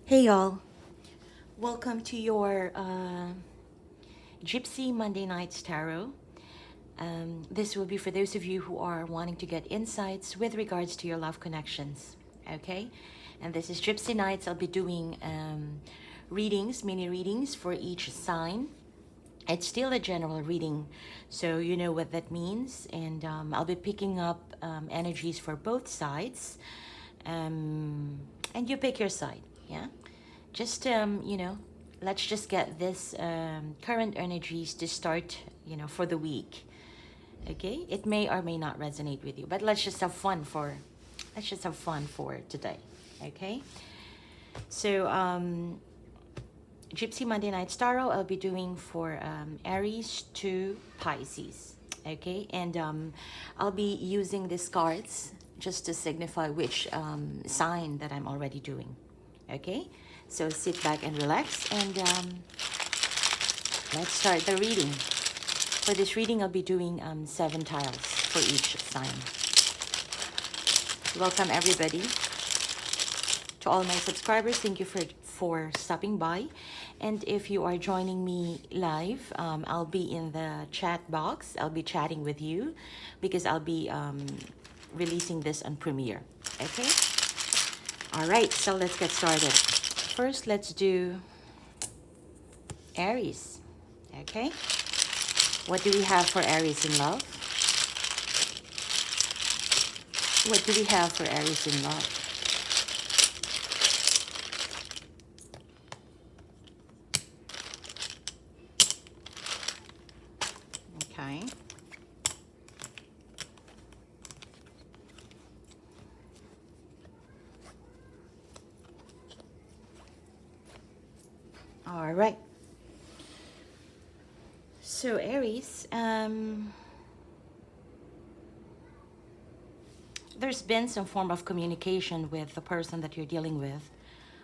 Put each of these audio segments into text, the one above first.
Hey y'all, welcome to your Gypsy Monday Nights Tarot. This will be for those of you who are wanting to get insights with regards to your love connections, okay? And this is Gypsy Nights. I'll be doing readings, mini readings for each sign. It's still a general reading, so you know what that means. And I'll be picking up energies for both sides. And you pick your side, yeah? Just, let's just get this current energies to start, for the week. Okay? It may or may not resonate with you, but let's just have fun for today. Okay? So, Gypsy Monday Nights Tarot, I'll be doing for Aries to Pisces. Okay? And I'll be using these cards just to signify which sign that I'm already doing. Okay? So sit back and relax, and let's start the reading. For this reading, I'll be doing 7 tiles for each sign. Welcome everybody. To all my subscribers, thank you for stopping by. And if you are joining me live, I'll be in the chat box. I'll be chatting with you because I'll be releasing this on Premiere. Okay? All right, so let's get started. First, let's do Aries. Okay? What do we have for Aries in love? What do we have for Aries in love? Okay. All right. So Aries, there's been some form of communication with the person that you're dealing with.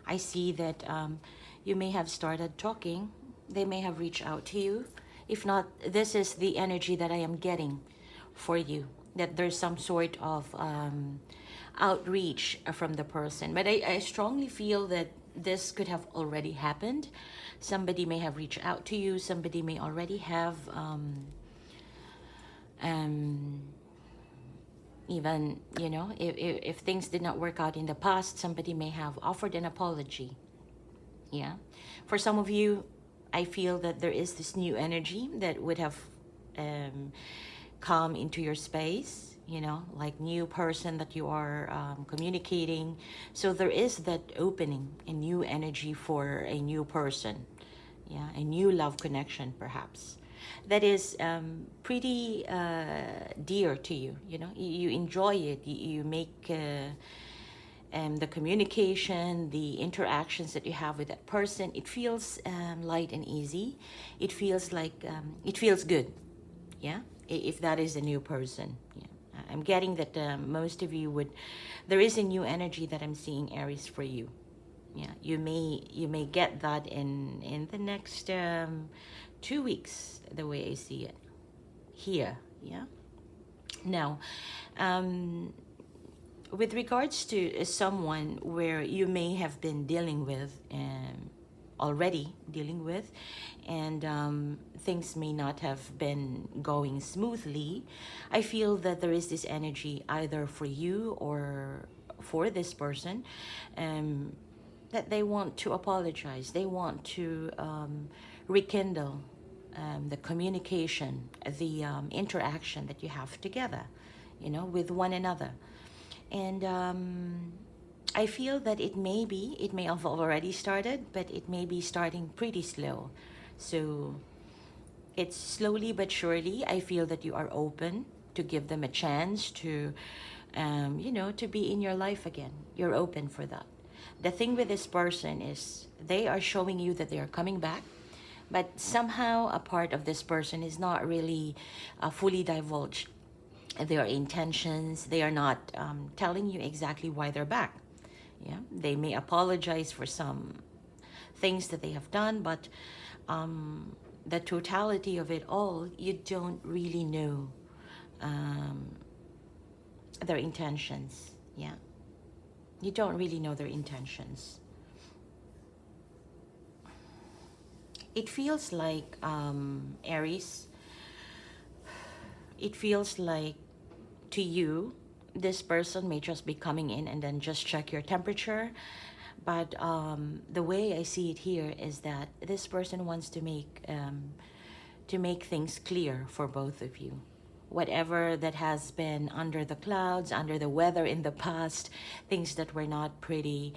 I see that you may have started talking. They may have reached out to you. If not, this is the energy that I am getting for you, that there's some sort of outreach from the person. But I strongly feel that this could have already happened. Somebody may have reached out to you. Somebody may already have even, if things did not work out in the past, somebody may have offered an apology. Yeah. For some of you, I feel that there is this new energy that would have come into your space, like new person that you are communicating. So there is that opening, a new energy for a new person. Yeah, a new love connection perhaps. That is pretty dear to you, you enjoy it, you make the communication, the interactions that you have with that person, it feels light and easy. It feels like, it feels good, yeah, if that is a new person. Yeah. I'm getting that most of you would, there is a new energy that I'm seeing, Aries, for you. Yeah, you may get that in the next 2 weeks, the way I see it here. Yeah. Now, with regards to someone where you may have been dealing with already dealing with, and things may not have been going smoothly, I feel that there is this energy either for you or for this person, that they want to apologize. They want to rekindle the communication, the interaction that you have together, with one another. And I feel that it may have already started, but it may be starting pretty slow. So it's slowly but surely, I feel that you are open to give them a chance to, to be in your life again. You're open for that. The thing with this person is they are showing you that they are coming back, but somehow a part of this person is not really fully divulged. Their intentions, they are not telling you exactly why they're back. Yeah, they may apologize for some things that they have done, but the totality of it all, you don't really know their intentions. Yeah, you don't really know their intentions. It feels like, Aries, it feels like to you, this person may just be coming in and then just check your temperature. But the way I see it here is that this person wants to make things clear for both of you. Whatever that has been under the clouds, under the weather in the past, things that were not pretty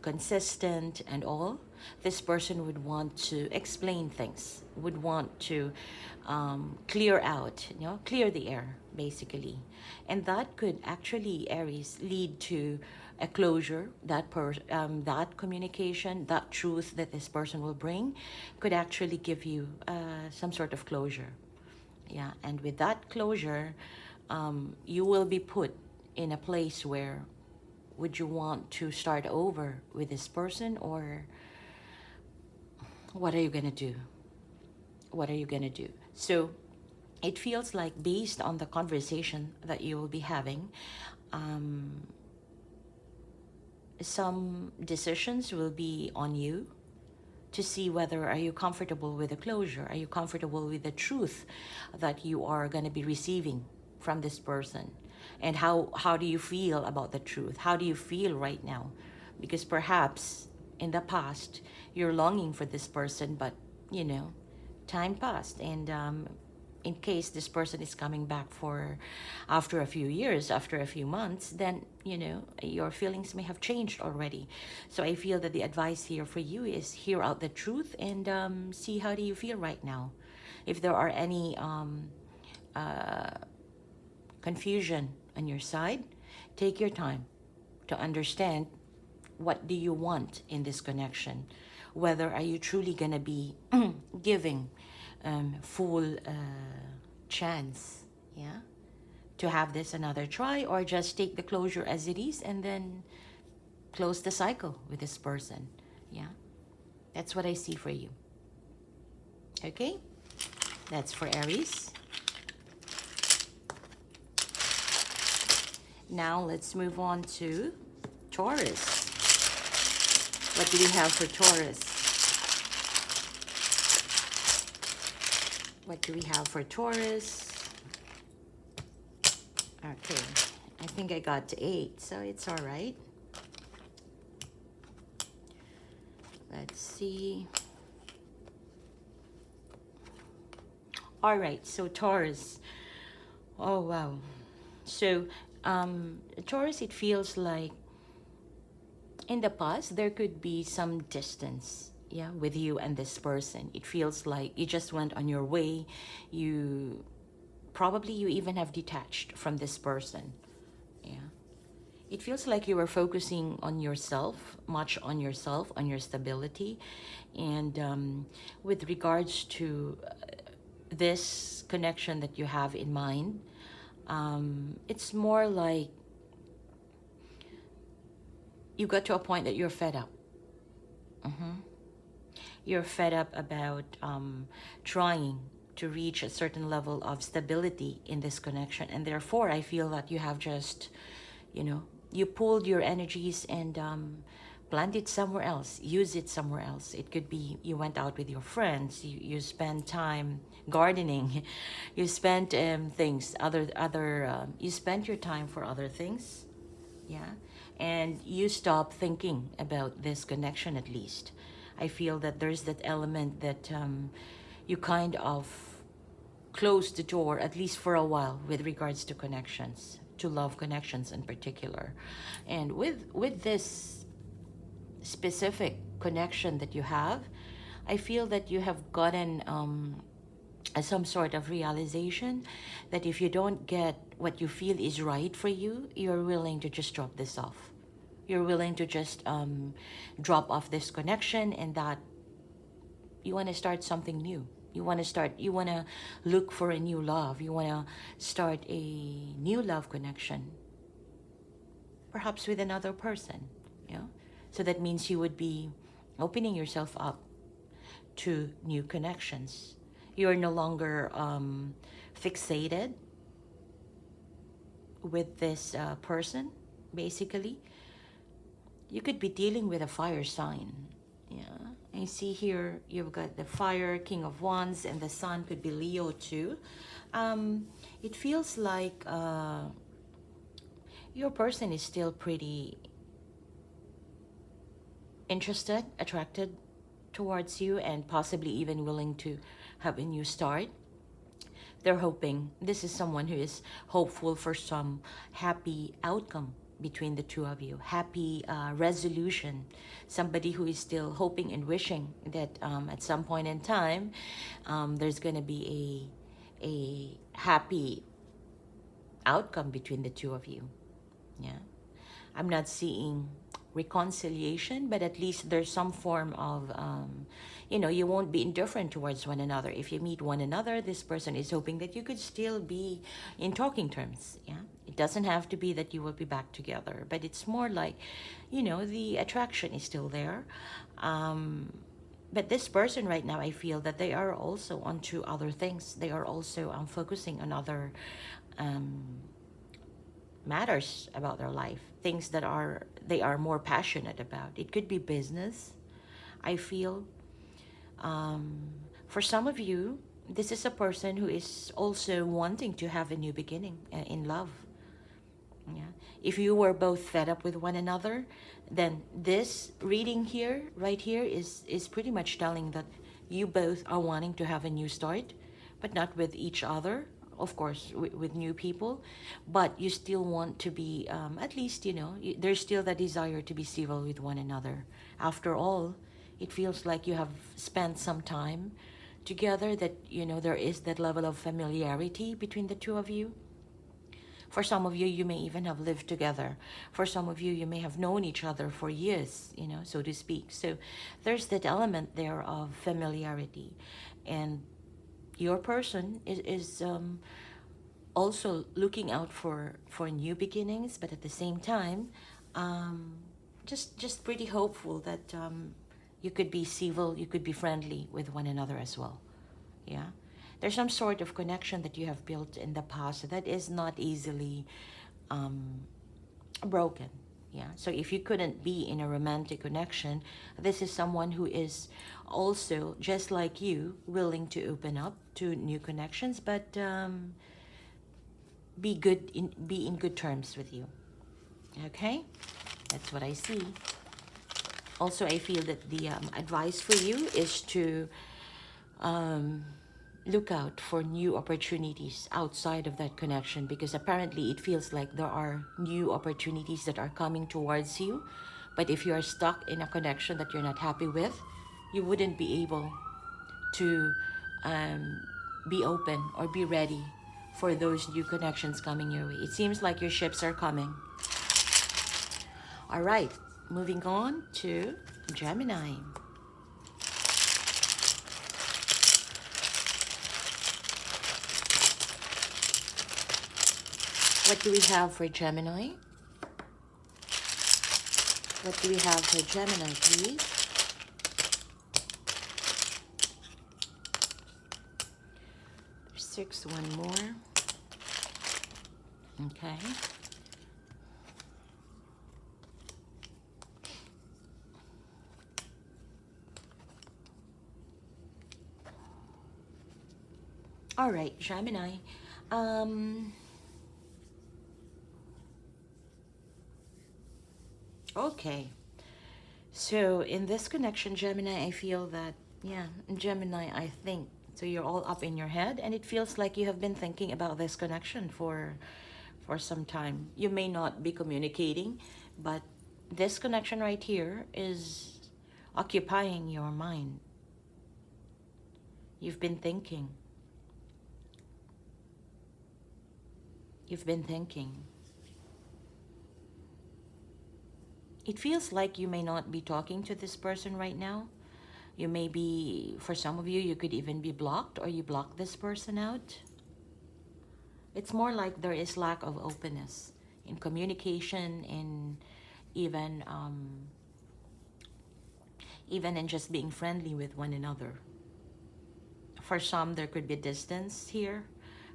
consistent and all, this person would want to explain things, would want to clear out, clear the air, basically. And that could actually, Aries, lead to a closure. That communication, that truth that this person will bring could actually give you some sort of closure. Yeah, and with that closure, you will be put in a place where would you want to start over with this person, or what are you gonna do? What are you gonna do? So it feels like, based on the conversation that you will be having, some decisions will be on you to see whether are you comfortable with the closure, are you comfortable with the truth that you are going to be receiving from this person, and how do you feel about the truth, how do you feel right now, because perhaps in the past you're longing for this person, but time passed, and in case this person is coming back for after a few years, after a few months, then your feelings may have changed already. So I feel that the advice here for you is hear out the truth and see how do you feel right now. If there are any confusion on your side, take your time to understand what do you want in this connection. Whether are you truly gonna be giving full chance, yeah, to have this another try, or just take the closure as it is and then close the cycle with this person. Yeah, that's what I see for you. Okay, that's for Aries. Now let's move on to Taurus. What do we have for Taurus? What do we have for Taurus? Okay, I think I got to 8, so it's all right. Let's see. All right, so Taurus. Oh, wow. So, Taurus, it feels like in the past, there could be some distance, yeah, with you and this person. It feels like you just went on your way. You even have detached from this person, yeah. It feels like you were focusing on yourself, much on yourself, on your stability. And with regards to this connection that you have in mind, it's more like you got to a point that you're fed up. You're fed up about trying to reach a certain level of stability in this connection. And therefore, I feel that you have just, you pulled your energies and planned it somewhere else, use it somewhere else. It could be you went out with your friends, you spent time gardening, you spent things, you spent your time for other things, yeah. And you stop thinking about this connection at least. I feel that there's that element that you kind of close the door, at least for a while, with regards to connections, to love connections in particular. And with this specific connection that you have, I feel that you have gotten some sort of realization that if you don't get what you feel is right for you, you're willing to just drop this off. You're willing to just drop off this connection, and that you want to start something new. You want to look for a new love. You want to start a new love connection, perhaps with another person, So that means you would be opening yourself up to new connections. You're no longer fixated with this person, basically. You could be dealing with a fire sign, yeah. I see here you've got the Fire, King of Wands, and the Sun could be Leo too. It feels like your person is still pretty interested, attracted towards you, and possibly even willing to have a new start. They're hoping, this is someone who is hopeful for some happy outcome between the two of you, happy resolution. Somebody who is still hoping and wishing that at some point in time there's going to be a happy outcome between the two of you. Yeah, I'm not seeing reconciliation, but at least there's some form of you know, you won't be indifferent towards one another. If you meet one another, this person is hoping that you could still be in talking terms. Yeah, it doesn't have to be that you will be back together, but it's more like, you know, the attraction is still there. But this person right now, I feel that they are also onto other things. They are also focusing on other matters about their life, things that they are more passionate about. It could be business, I feel. For some of you, this is a person who is also wanting to have a new beginning in love. Yeah. If you were both fed up with one another, then this reading here, right here, is pretty much telling that you both are wanting to have a new start, but not with each other, of course, with new people, but you still want to be, at least, you know, there's still the desire to be civil with one another. After all, it feels like you have spent some time together, that, you know, there is that level of familiarity between the two of you. For some of you, you may even have lived together. For some of you, you may have known each other for years, you know, so to speak. So there's that element there of familiarity. And your person is also looking out for new beginnings, but at the same time, just pretty hopeful that you could be civil, you could be friendly with one another as well. Yeah. There's some sort of connection that you have built in the past that is not easily broken. Yeah. So if you couldn't be in a romantic connection, this is someone who is also, just like you, willing to open up to new connections, but be in good terms with you. Okay? That's what I see. Also, I feel that the advice for you is to look out for new opportunities outside of that connection, because apparently it feels like there are new opportunities that are coming towards you. But if you are stuck in a connection that you're not happy with, you wouldn't be able to be open or be ready for those new connections coming your way. It seems like your ships are coming. All right, moving on to Gemini. What do we have for Gemini? What do we have for Gemini, please? There's 6, one more. Okay. All right, Gemini. Okay. So in this connection, Gemini, I feel that, yeah, Gemini, I think, so you're all up in your head, and it feels like you have been thinking about this connection for some time. You may not be communicating, but this connection right here is occupying your mind. You've been thinking. You've been thinking. It feels like you may not be talking to this person right now. You may be, for some of you, you could even be blocked, or you block this person out. It's more like there is lack of openness in communication, in even in just being friendly with one another. For some, there could be distance here.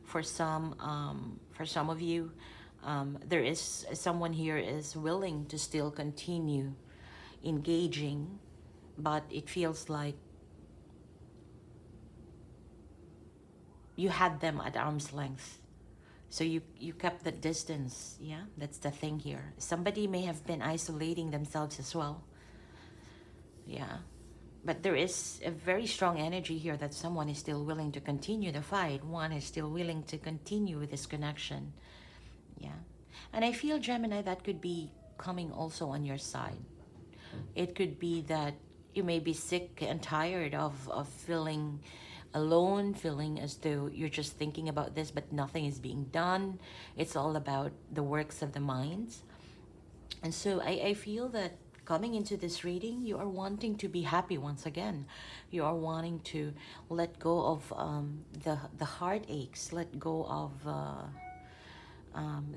For some of you, there is someone here is willing to still continue engaging, but it feels like you had them at arm's length. So you kept the distance. Yeah, that's the thing here. Somebody may have been isolating themselves as well. Yeah. But there is a very strong energy here that someone is still willing to continue the fight. One is still willing to continue with this connection. Yeah. And I feel, Gemini, that could be coming also on your side. It could be that you may be sick and tired of feeling alone, feeling as though you're just thinking about this, but nothing is being done. It's all about the works of the mind. And so I feel that coming into this reading, you are wanting to be happy once again. You are wanting to let go of the heartaches, let go of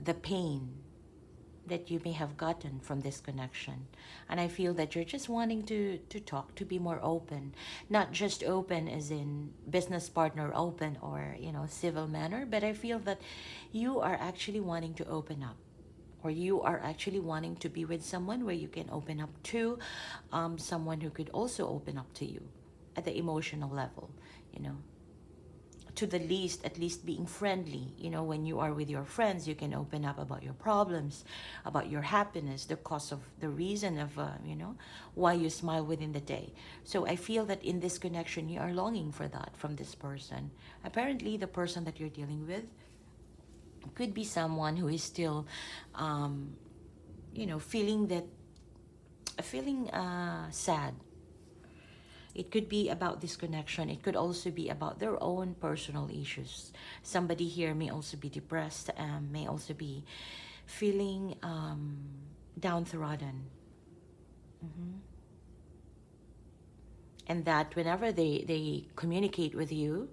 the pain that you may have gotten from this connection. And I feel that you're just wanting to talk, to be more open. Not just open as in business partner open or, you know, civil manner, but I feel that you are actually wanting to open up, or you are actually wanting to be with someone where you can open up to, someone who could also open up to you at the emotional level, you know. To the least, at least being friendly. You know, when you are with your friends, you can open up about your problems, about your happiness, the cause of the reason of, you know, why you smile within the day. So I feel that in this connection, you are longing for that from this person. Apparently, the person that you're dealing with could be someone who is still, you know, feeling sad. It could be about this connection. It could also be about their own personal issues. Somebody here may also be depressed, may also be feeling downtrodden. And that whenever they communicate with you,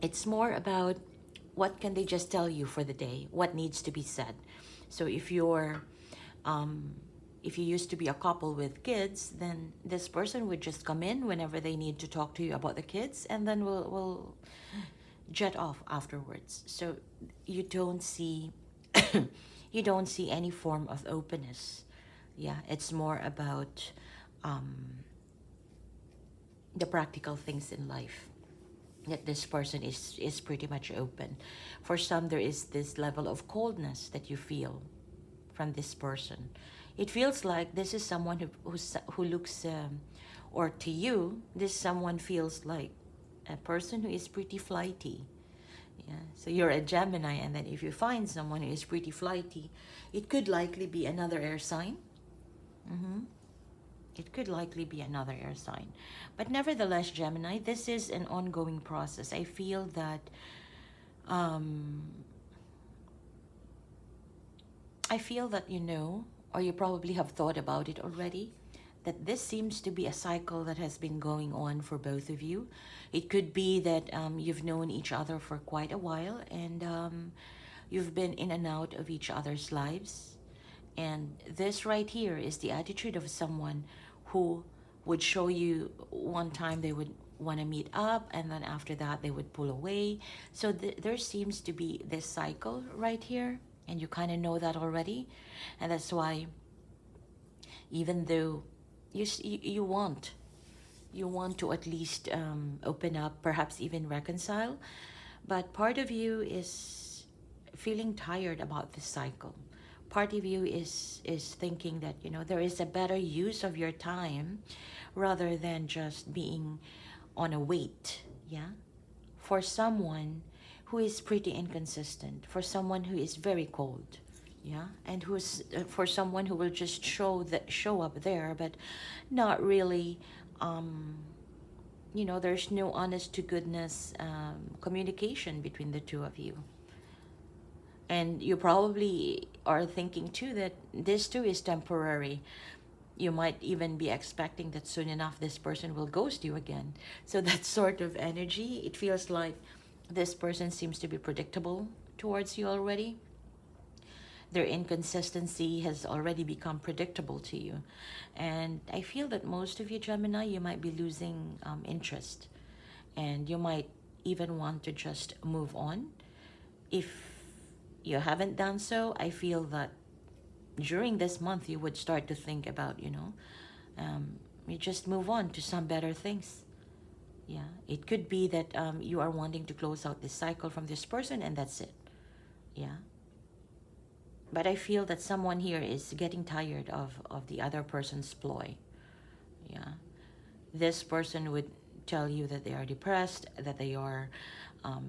it's more about what can they just tell you for the day, what needs to be said. So if you used to be a couple with kids, then this person would just come in whenever they need to talk to you about the kids, and then will jet off afterwards. So you don't see you don't see any form of openness. Yeah, it's more about the practical things in life. That this person is pretty much open. For some, there is this level of coldness that you feel from this person. It feels like this is someone who looks, or to you, this someone feels like a person who is pretty flighty. Yeah. So you're a Gemini, and then if you find someone who is pretty flighty, it could likely be another air sign. It could likely be another air sign. But nevertheless, Gemini, this is an ongoing process. I feel that you know, or you probably have thought about it already, that this seems to be a cycle that has been going on for both of you. It could be that you've known each other for quite a while, and you've been in and out of each other's lives. And this right here is the attitude of someone who would show you one time they would want to meet up, and then after that they would pull away. So there seems to be this cycle right here, and you kind of know that already. And that's why, even though you want to at least open up, perhaps even reconcile, but part of you is feeling tired about this cycle. Part of you is thinking that, you know, there is a better use of your time rather than just being on a wait, yeah, for someone who is pretty inconsistent, for someone who is very cold, yeah, and who's for someone who will just show up there, but not really, you know, there's no honest to goodness communication between the two of you. And you probably are thinking too that this too is temporary. You might even be expecting that soon enough this person will ghost you again. So that sort of energy, it feels like this person seems to be predictable towards you already. Their inconsistency has already become predictable to you. And I feel that most of you, Gemini, you might be losing interest. And you might even want to just move on. If you haven't done so, I feel that during this month, you would start to think about, you just move on to some better things. Yeah, it could be that you are wanting to close out this cycle from this person, and that's it. Yeah. But I feel that someone here is getting tired of the other person's ploy. Yeah. This person would tell you that they are depressed, that they are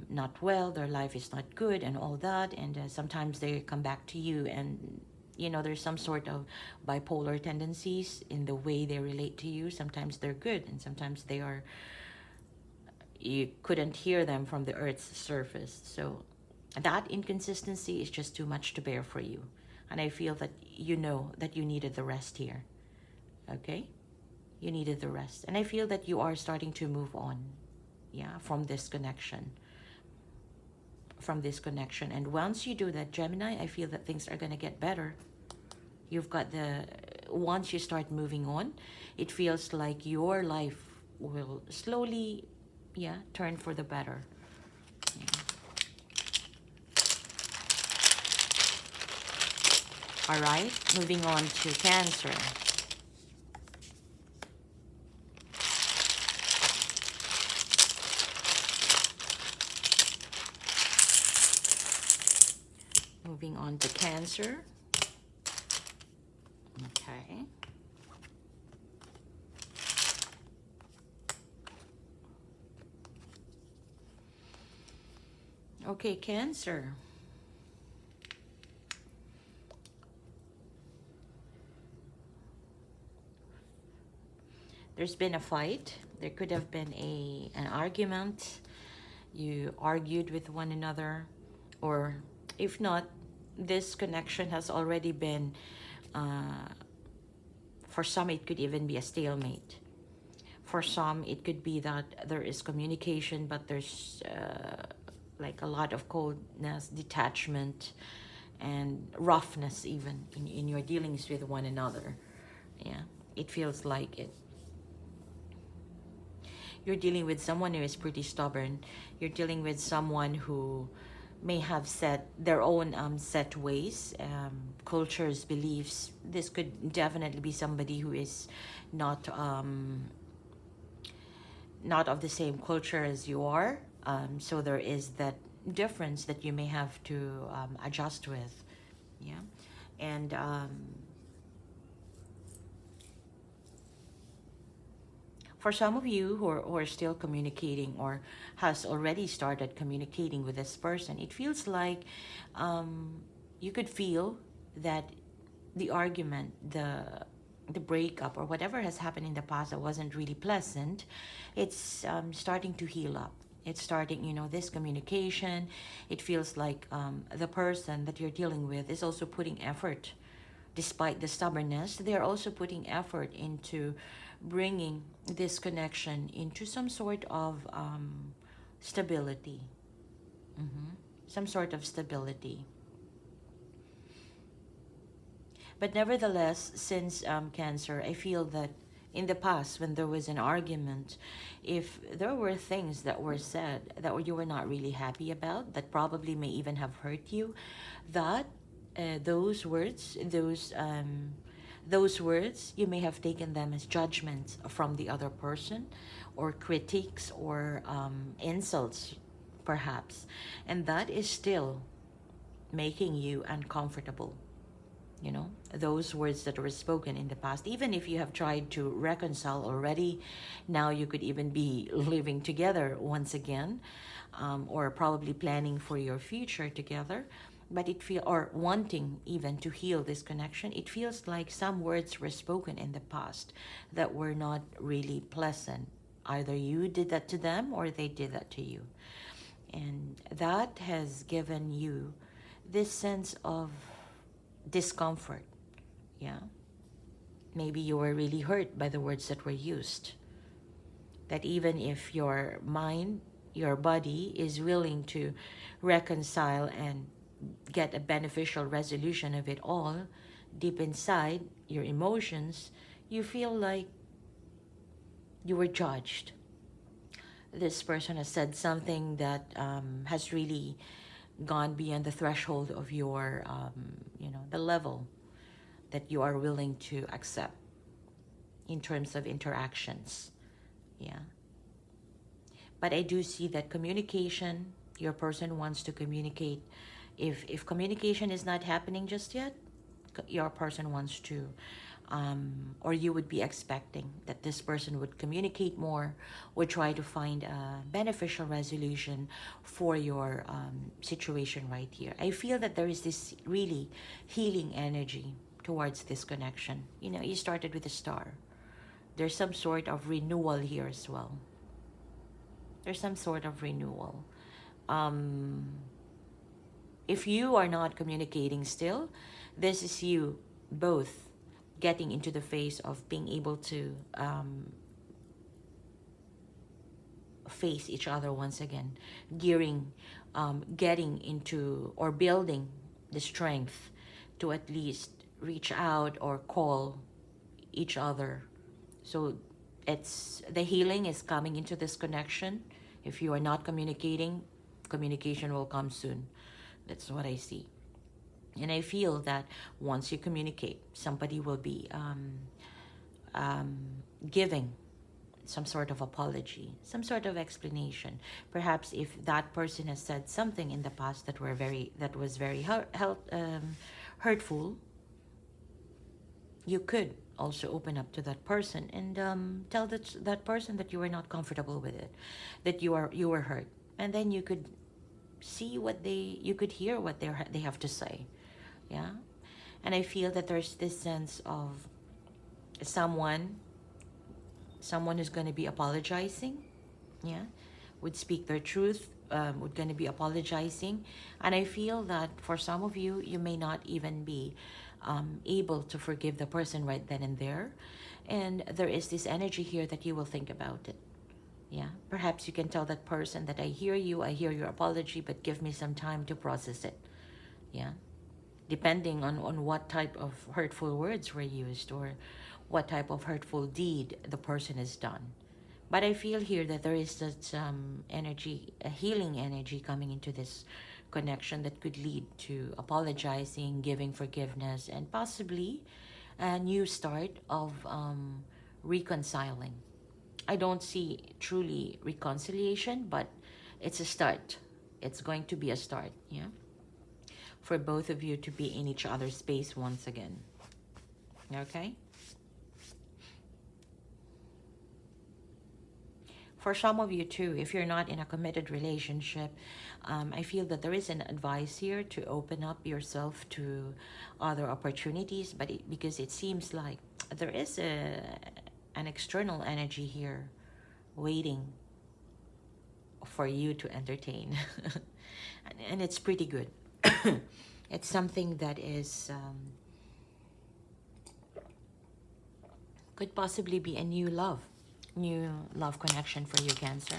not well, their life is not good, and all that. And sometimes they come back to you, and there's some sort of bipolar tendencies in the way they relate to you. Sometimes they're good, and sometimes they are, you couldn't hear them from the earth's surface. So that inconsistency is just too much to bear for you. And I feel that you know that you needed the rest here. Okay? You needed the rest. And I feel that you are starting to move on. Yeah, from this connection. From this connection. And once you do that, Gemini, I feel that things are going to get better. You've got once you start moving on, it feels like your life will slowly, turn for the better. Yeah. All right, moving on to Cancer. Moving on to Cancer. Okay. Okay, Cancer. There's been a fight. There could have been an argument. You argued with one another, or if not, this connection has already been, for some it could even be a stalemate. For some it could be that there is communication, but there's like a lot of coldness, detachment, and roughness even in your dealings with one another. Yeah, it feels like it. You're dealing with someone who is pretty stubborn. You're dealing with someone who may have set their own set ways, cultures, beliefs. This could definitely be somebody who is not of the same culture as you are. So there is that difference that you may have to adjust with. Yeah. And for some of you who are still communicating or has already started communicating with this person, it feels like you could feel that the argument, the breakup, or whatever has happened in the past that wasn't really pleasant, it's starting to heal up. It's starting, this communication. It feels like the person that you're dealing with is also putting effort. Despite the stubbornness, they're also putting effort into bringing this connection into some sort of stability. Some sort of stability. But nevertheless, since Cancer, I feel that in the past, when there was an argument, if there were things that were said that you were not really happy about, that probably may even have hurt you, that those words, you may have taken them as judgments from the other person, or critiques, or insults, perhaps. And that is still making you uncomfortable. Those words that were spoken in the past, even if you have tried to reconcile already, now you could even be living together once again, or probably planning for your future together. But or wanting even to heal this connection, it feels like some words were spoken in the past that were not really pleasant. Either you did that to them or they did that to you. And that has given you this sense of discomfort. Yeah. Maybe you were really hurt by the words that were used. That even if your mind, your body is willing to reconcile and get a beneficial resolution of it all, deep inside your emotions, you feel like you were judged. This person has said something that has really gone beyond the threshold of your, the level that you are willing to accept in terms of interactions. Yeah. But I do see that communication, your person wants to communicate. If communication is not happening just yet, your person wants to, or you would be expecting that this person would communicate more, would try to find a beneficial resolution for your situation right here. I feel that there is this really healing energy towards this connection. You know, you started with a star. There's some sort of renewal here as well. There's some sort of renewal. If you are not communicating still, this is you both getting into the phase of being able to face each other once again, getting into or building the strength to at least reach out or call each other. So it's the healing is coming into this connection. If you are not communicating, communication will come soon. That's what I see. And I feel that once you communicate, somebody will be giving some sort of apology, some sort of explanation. Perhaps if that person has said something in the past that was very hurtful, you could also open up to that person and tell that person that you were not comfortable with it, that you were hurt, and then you could see you could hear what they have to say. Yeah. And I feel that there's this sense of someone who's going to be apologizing, yeah, would speak their truth, would going to be apologizing. And I feel that for some of you, you may not even be able to forgive the person right then and there. And there is this energy here that you will think about it. Yeah, perhaps you can tell that person that I hear your apology, but give me some time to process it. Yeah, depending on what type of hurtful words were used or what type of hurtful deed the person has done. But I feel here that there is that energy, a healing energy coming into this connection that could lead to apologizing, giving forgiveness, and possibly a new start of reconciling. I don't see truly reconciliation, but it's a start. It's going to be a start, yeah? For both of you to be in each other's space once again. Okay? For some of you too, if you're not in a committed relationship, I feel that there is an advice here to open up yourself to other opportunities, but because it seems like there is an external energy here waiting for you to entertain. And it's pretty good. It's something that is could possibly be a new love connection for you, Cancer.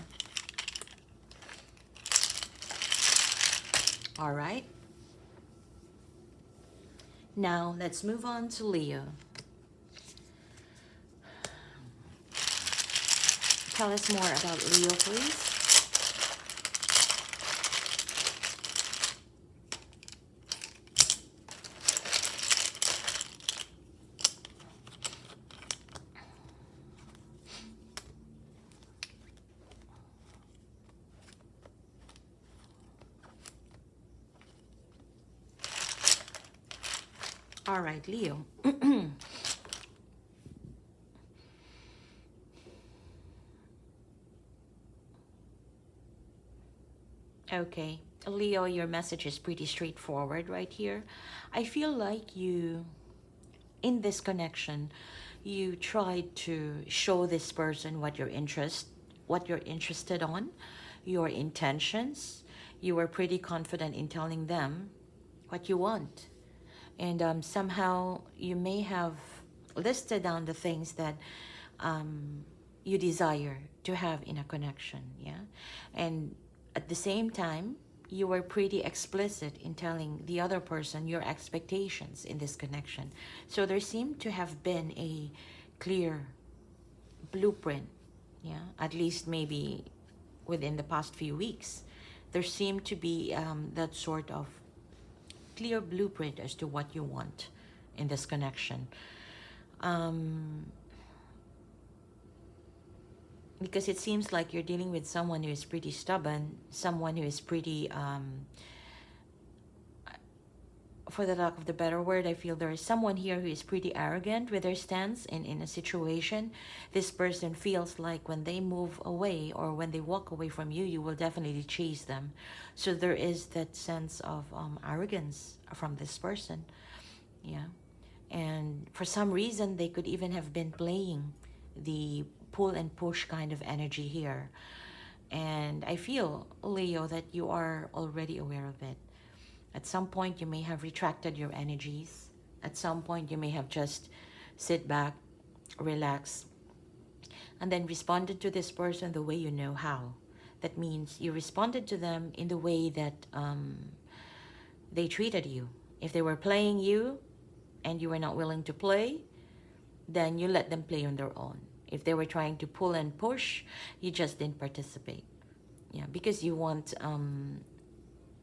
All right, now let's move on to Leo. Tell us more about Leo, please. All right, Leo. Okay, Leo, your message is pretty straightforward right here. I feel like you, in this connection, you tried to show this person what you're interested on, your intentions. You were pretty confident in telling them what you want. And somehow you may have listed down the things that you desire to have in a connection, yeah? And at the same time, you were pretty explicit in telling the other person your expectations in this connection. So there seemed to have been a clear blueprint, yeah? At least maybe within the past few weeks. There seemed to be that sort of clear blueprint as to what you want in this connection. Because it seems like you're dealing with someone who is pretty stubborn, someone who is pretty, for the lack of the better word, I feel there is someone here who is pretty arrogant with their stance in a situation. This person feels like when they move away or when they walk away from you, you will definitely chase them. So there is that sense of arrogance from this person. Yeah. And for some reason, they could even have been playing the pull and push kind of energy here. And I feel, Leo, that you are already aware of it. At some point, you may have retracted your energies. At some point, you may have just sit back, relax, and then responded to this person the way you know how. That means you responded to them in the way that they treated you. If they were playing you and you were not willing to play, then you let them play on their own. If they were trying to pull and push, you just didn't participate. Yeah, because you want...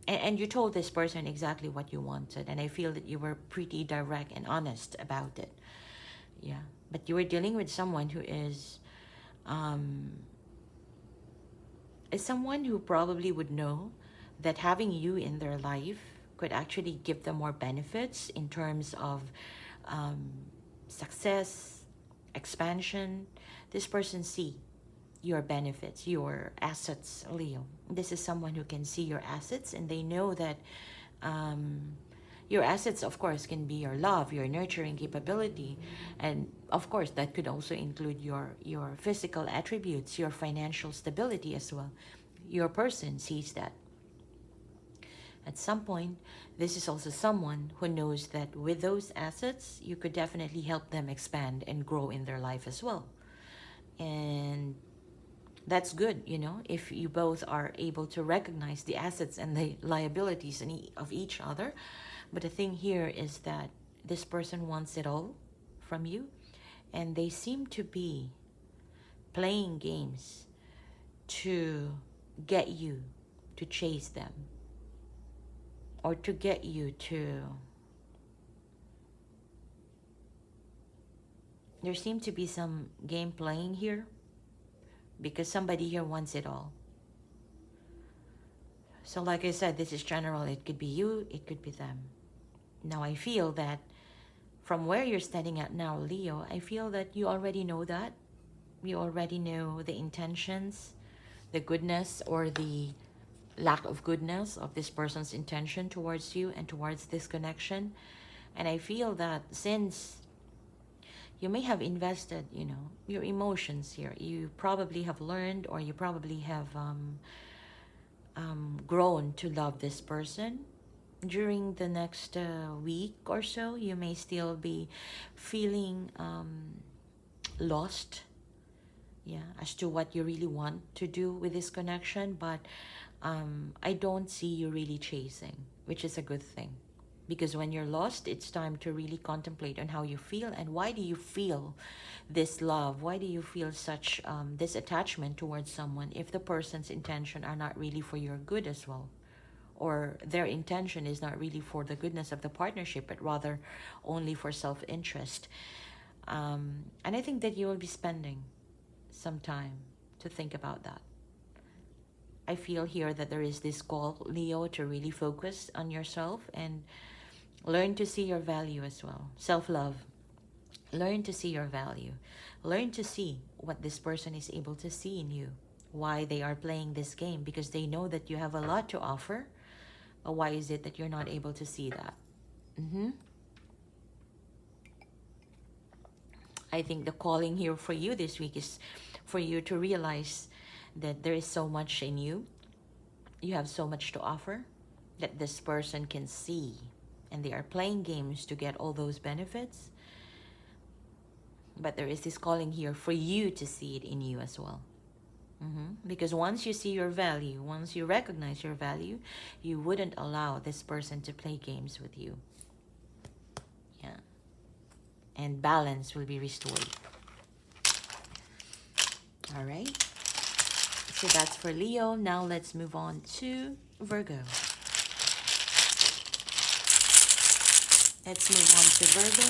And you told this person exactly what you wanted. And I feel that you were pretty direct and honest about it. Yeah. But you were dealing with someone who is someone who probably would know that having you in their life could actually give them more benefits in terms of success, expansion. This person see your benefits, your assets, Leo. This is someone who can see your assets, and they know that your assets, of course, can be your love, your nurturing capability, and of course that could also include your physical attributes, your financial stability as well. Your person sees that. At some point, this is also someone who knows that with those assets, you could definitely help them expand and grow in their life as well. And that's good, you know, if you both are able to recognize the assets and the liabilities of each other. But the thing here is that this person wants it all from you, and they seem to be playing games to get you to chase them, or to get you to... There seems to be some game playing here, because somebody here wants it all. So like I said, this is general. It could be you, it could be them. Now I feel that from where you're standing at now, Leo, I feel that you already know that. You already know the intentions, the goodness or the lack of goodness of this person's intention towards you and towards this connection. And I feel that since you may have invested, you know, your emotions here, you probably have learned, or you probably have grown to love this person. During the next week or so, you may still be feeling lost, yeah, as to what you really want to do with this connection. But I don't see you really chasing, which is a good thing. Because when you're lost, it's time to really contemplate on how you feel and why do you feel this love? Why do you feel such this attachment towards someone if the person's intention are not really for your good as well? Or their intention is not really for the goodness of the partnership, but rather only for self-interest. And I think that you will be spending some time to think about that. I feel here that there is this call, Leo, to really focus on yourself and learn to see your value as well. Self-love. Learn to see your value. Learn to see what this person is able to see in you. Why they are playing this game. Because they know that you have a lot to offer. But why is it that you're not able to see that? I think the calling here for you this week is for you to realize that there is so much in you. You have so much to offer that this person can see. And they are playing games to get all those benefits. But there is this calling here for you to see it in you as well. Because once you see your value, once you recognize your value, you wouldn't allow this person to play games with you. Yeah. And balance will be restored. All right. So that's for Leo. Now let's move on to Virgo. Let's move on to Virgo.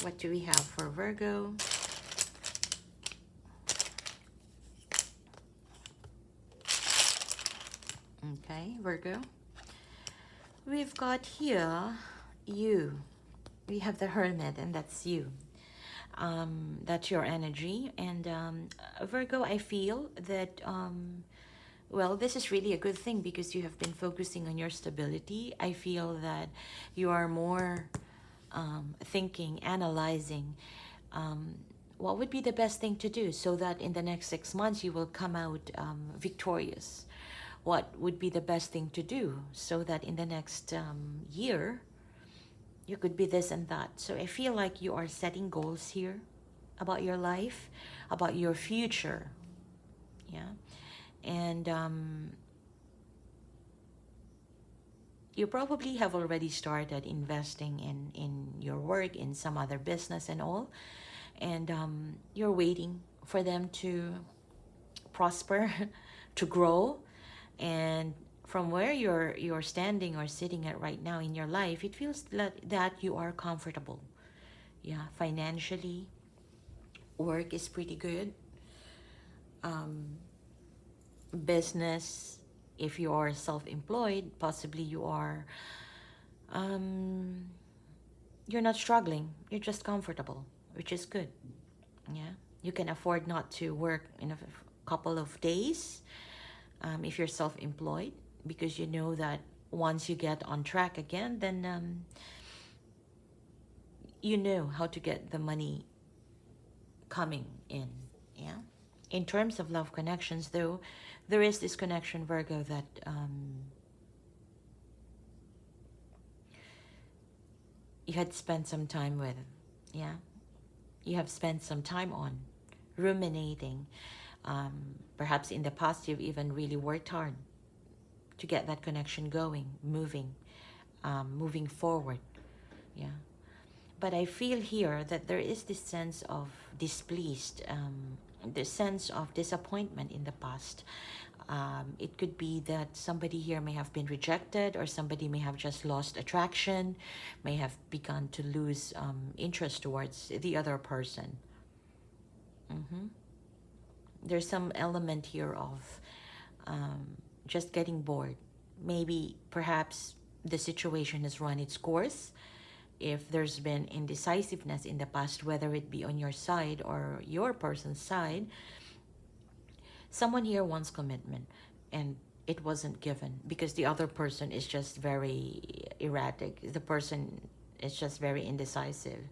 What do we have for Virgo? Okay, Virgo. We've got here you. We have the Hermit, and that's you. That's your energy. And Virgo, I feel that, well, this is really a good thing because you have been focusing on your stability. I feel that you are more thinking, analyzing what would be the best thing to do so that in the next 6 months you will come out victorious. What would be the best thing to do so that in the next year you could be this and that. So I feel like you are setting goals here about your life, about your future. Yeah. And you probably have already started investing in your work, in some other business and all. And you're waiting for them to prosper, to grow. And from where you're standing or sitting at right now in your life, it feels that you are comfortable. Yeah, financially, work is pretty good. Business, if you are self-employed, possibly you're not struggling. You're just comfortable, which is good. Yeah, you can afford not to work in a couple of days if you're self-employed, because you know that once you get on track again, then you know how to get the money coming in. Yeah. In terms of love connections, though, there is this connection, Virgo, that you had spent some time with. Yeah. You have spent some time on ruminating. Perhaps in the past, you've even really worked hard to get that connection going, moving forward. Yeah. But I feel here that there is this sense of displeased, the sense of disappointment in the past. It could be that somebody here may have been rejected, or somebody may have just lost attraction, may have begun to lose interest towards the other person. There's some element here of just getting bored. Maybe perhaps the situation has run its course. If there's been indecisiveness in the past, whether it be on your side or your person's side, someone here wants commitment and it wasn't given because the other person is just very erratic. The person is just very indecisive.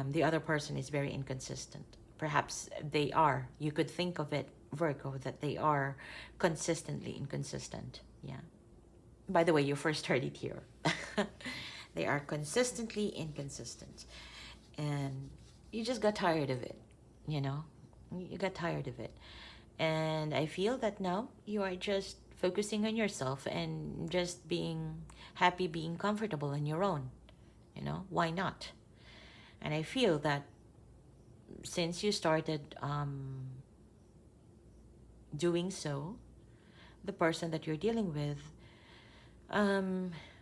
The other person is very inconsistent. Perhaps they are, you could think of it, Virgo, that they are consistently inconsistent. Yeah. By the way, you first heard it here. They are consistently inconsistent. And you just got tired of it, you know? You got tired of it. And I feel that now you are just focusing on yourself and just being happy, being comfortable on your own. You know, why not? And I feel that since you started doing so, the person that you're dealing with,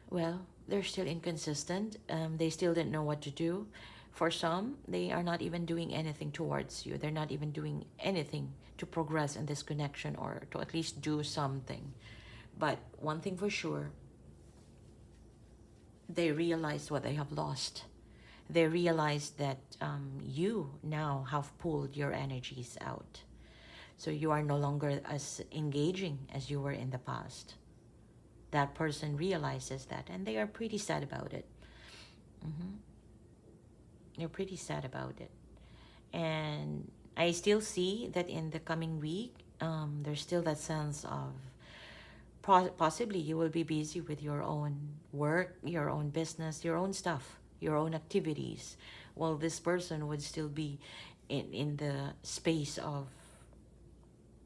well, they're still inconsistent. They still didn't know what to do. For some, they are not even doing anything towards you. They're not even doing anything to progress in this connection or to at least do something. But one thing for sure, they realized what they have lost. They realized that you now have pulled your energies out. So you are no longer as engaging as you were in the past. That person realizes that, and they are pretty sad about it. They're pretty sad about it. And I still see that in the coming week, there's still that sense of possibly you will be busy with your own work, your own business, your own stuff, your own activities, while this person would still be in the space of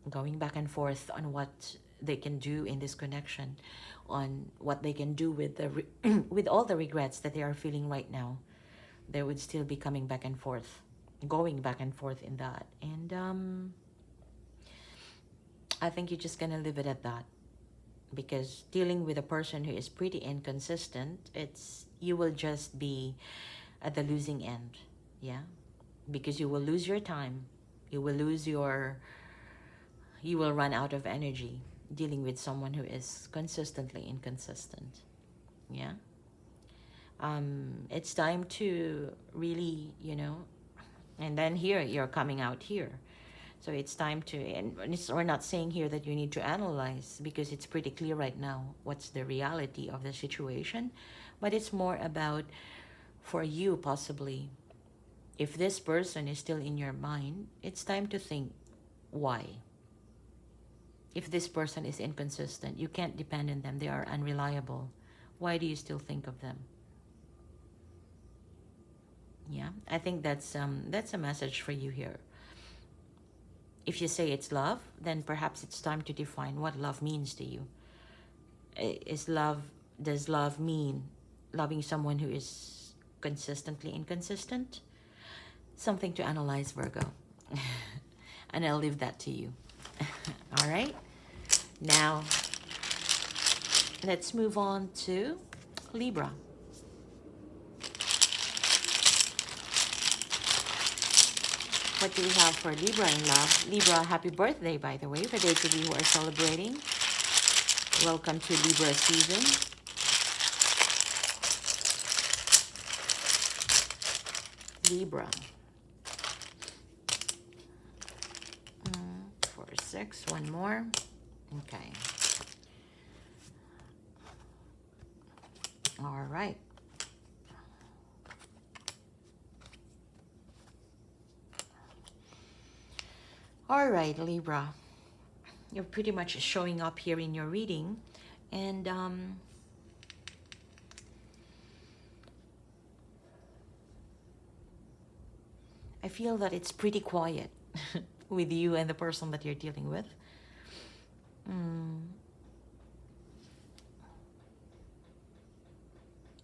going back and forth on what they can do in this connection, on what they can do with the with all the regrets that they are feeling right now. They would still be coming back and forth, going back and forth in that. And I think you're just gonna leave it at that. because dealing with a person who is pretty inconsistent, you will just be at the losing end. Yeah, because you will lose your time, you will run out of energy dealing with someone who is consistently inconsistent. Yeah. It's time to really, and then here you're coming out here. So it's time to, and we're not saying here that you need to analyze, because it's pretty clear right now what's the reality of the situation. But it's more about, for you possibly, if this person is still in your mind, it's time to think why. If this person is inconsistent, you can't depend on them, they are unreliable, why do you still think of them? Yeah, I think that's a message for you here. If you say it's love, then perhaps it's time to define what love means to you. Does love mean loving someone who is consistently inconsistent? Something to analyze, Virgo. And I'll leave that to you. All right. Now, let's move on to Libra. What do we have for Libra in love? Libra, happy birthday, by the way, for those of you who are celebrating. Welcome to Libra season. Libra. 4, 6, one more. Okay. All right. All right, Libra. You're pretty much showing up here in your reading. And I feel that it's pretty quiet with you and the person that you're dealing with.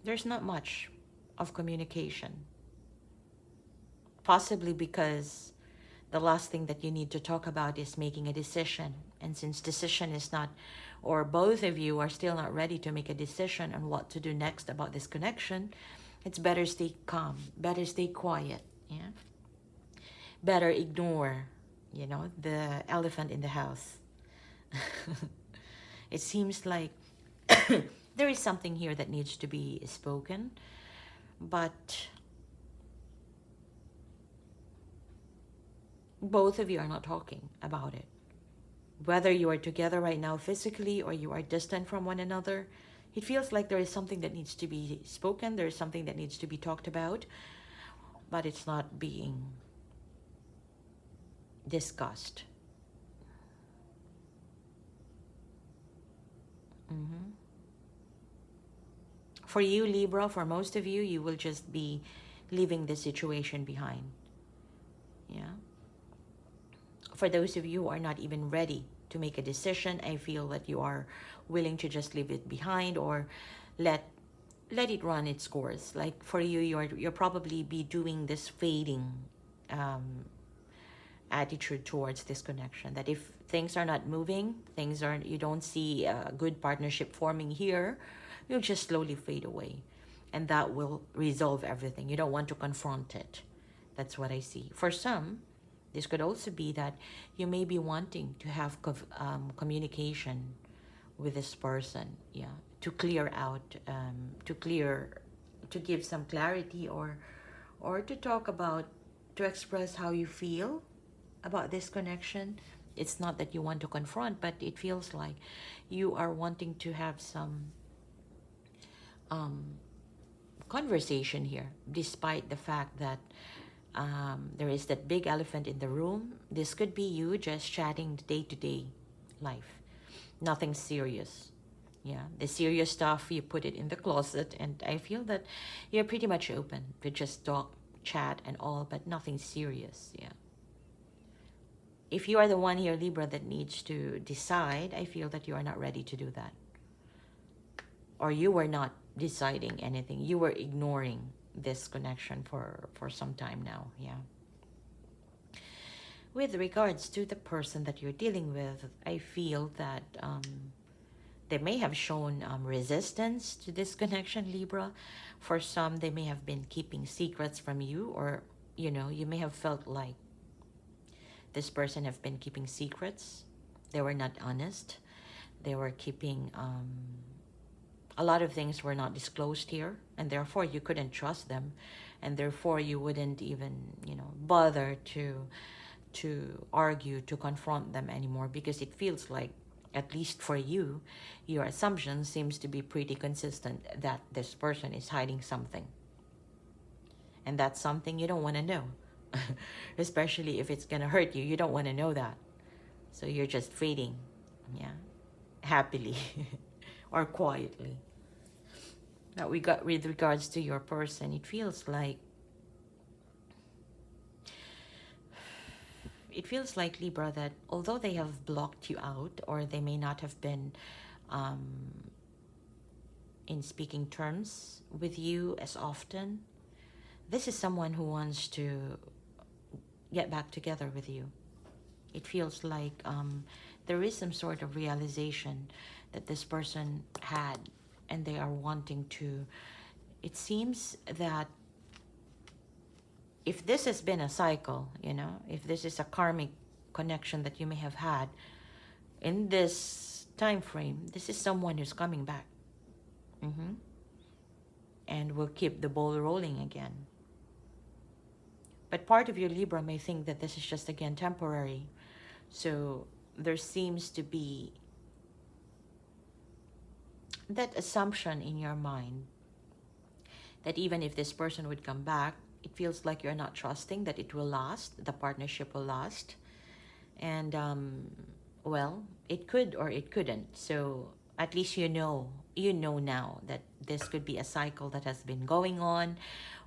There's not much of communication. Possibly because the last thing that you need to talk about is making a decision. And since decision is not, or both of you are still not ready to make a decision on what to do next about this connection, it's better stay calm, better stay quiet, yeah? Better ignore, the elephant in the house. It seems like there is something here that needs to be spoken, but both of you are not talking about it. Whether you are together right now physically or you are distant from one another, it feels like there is something that needs to be spoken, there is something that needs to be talked about, but it's not being discussed. For you, Libra, for most of you, you will just be leaving the situation behind. Yeah. For those of you who are not even ready to make a decision, I feel that you are willing to just leave it behind or let it run its course. Like for you, you're probably be doing this fading attitude towards this connection. That if things are not moving, you don't see a good partnership forming here, you'll just slowly fade away, and that will resolve everything. You don't want to confront it. That's what I see. For some, this could also be that you may be wanting to have communication with this person, yeah, to clear out, to give some clarity, or to talk about, to express how you feel about this connection. It's not that you want to confront, but it feels like you are wanting to have some conversation here, despite the fact that there is that big elephant in the room. This could be you just chatting day-to-day life. Nothing serious. Yeah, the serious stuff, you put it in the closet, and I feel that you're pretty much open to just talk, chat, and all, but nothing serious, yeah. If you are the one here, Libra, that needs to decide, I feel that you are not ready to do that. Or you were not deciding anything. You were ignoring this connection for some time now, yeah. With regards to the person that you're dealing with, I feel that They may have shown resistance to this connection, Libra. For some, they may have been keeping secrets from you, or, you know, you may have felt like this person have been keeping secrets. They were not honest. They were keeping, a lot of things were not disclosed here, and therefore you couldn't trust them, and therefore you wouldn't even, you know, bother to argue, to confront them anymore, because it feels like, at least for you, your assumption seems to be pretty consistent that this person is hiding something. And that's something you don't want to know. Especially if it's going to hurt you. You don't want to know that. So you're just fading. Yeah. Happily. Or quietly. Now we got with regards to your person, it feels like Libra, that although they have blocked you out, or they may not have been in speaking terms with you as often, this is someone who wants to get back together with you. It feels like there is some sort of realization that this person had, and they are wanting to. It seems that if this has been a cycle, you know, if this is a karmic connection that you may have had in this time frame, this is someone who's coming back. And will keep the ball rolling again. But part of your Libra may think that this is just, again, temporary. So there seems to be that assumption in your mind that even if this person would come back, it feels like you're not trusting that it will last, the partnership will last. And, well, it could or it couldn't. So at least you know now that this could be a cycle that has been going on,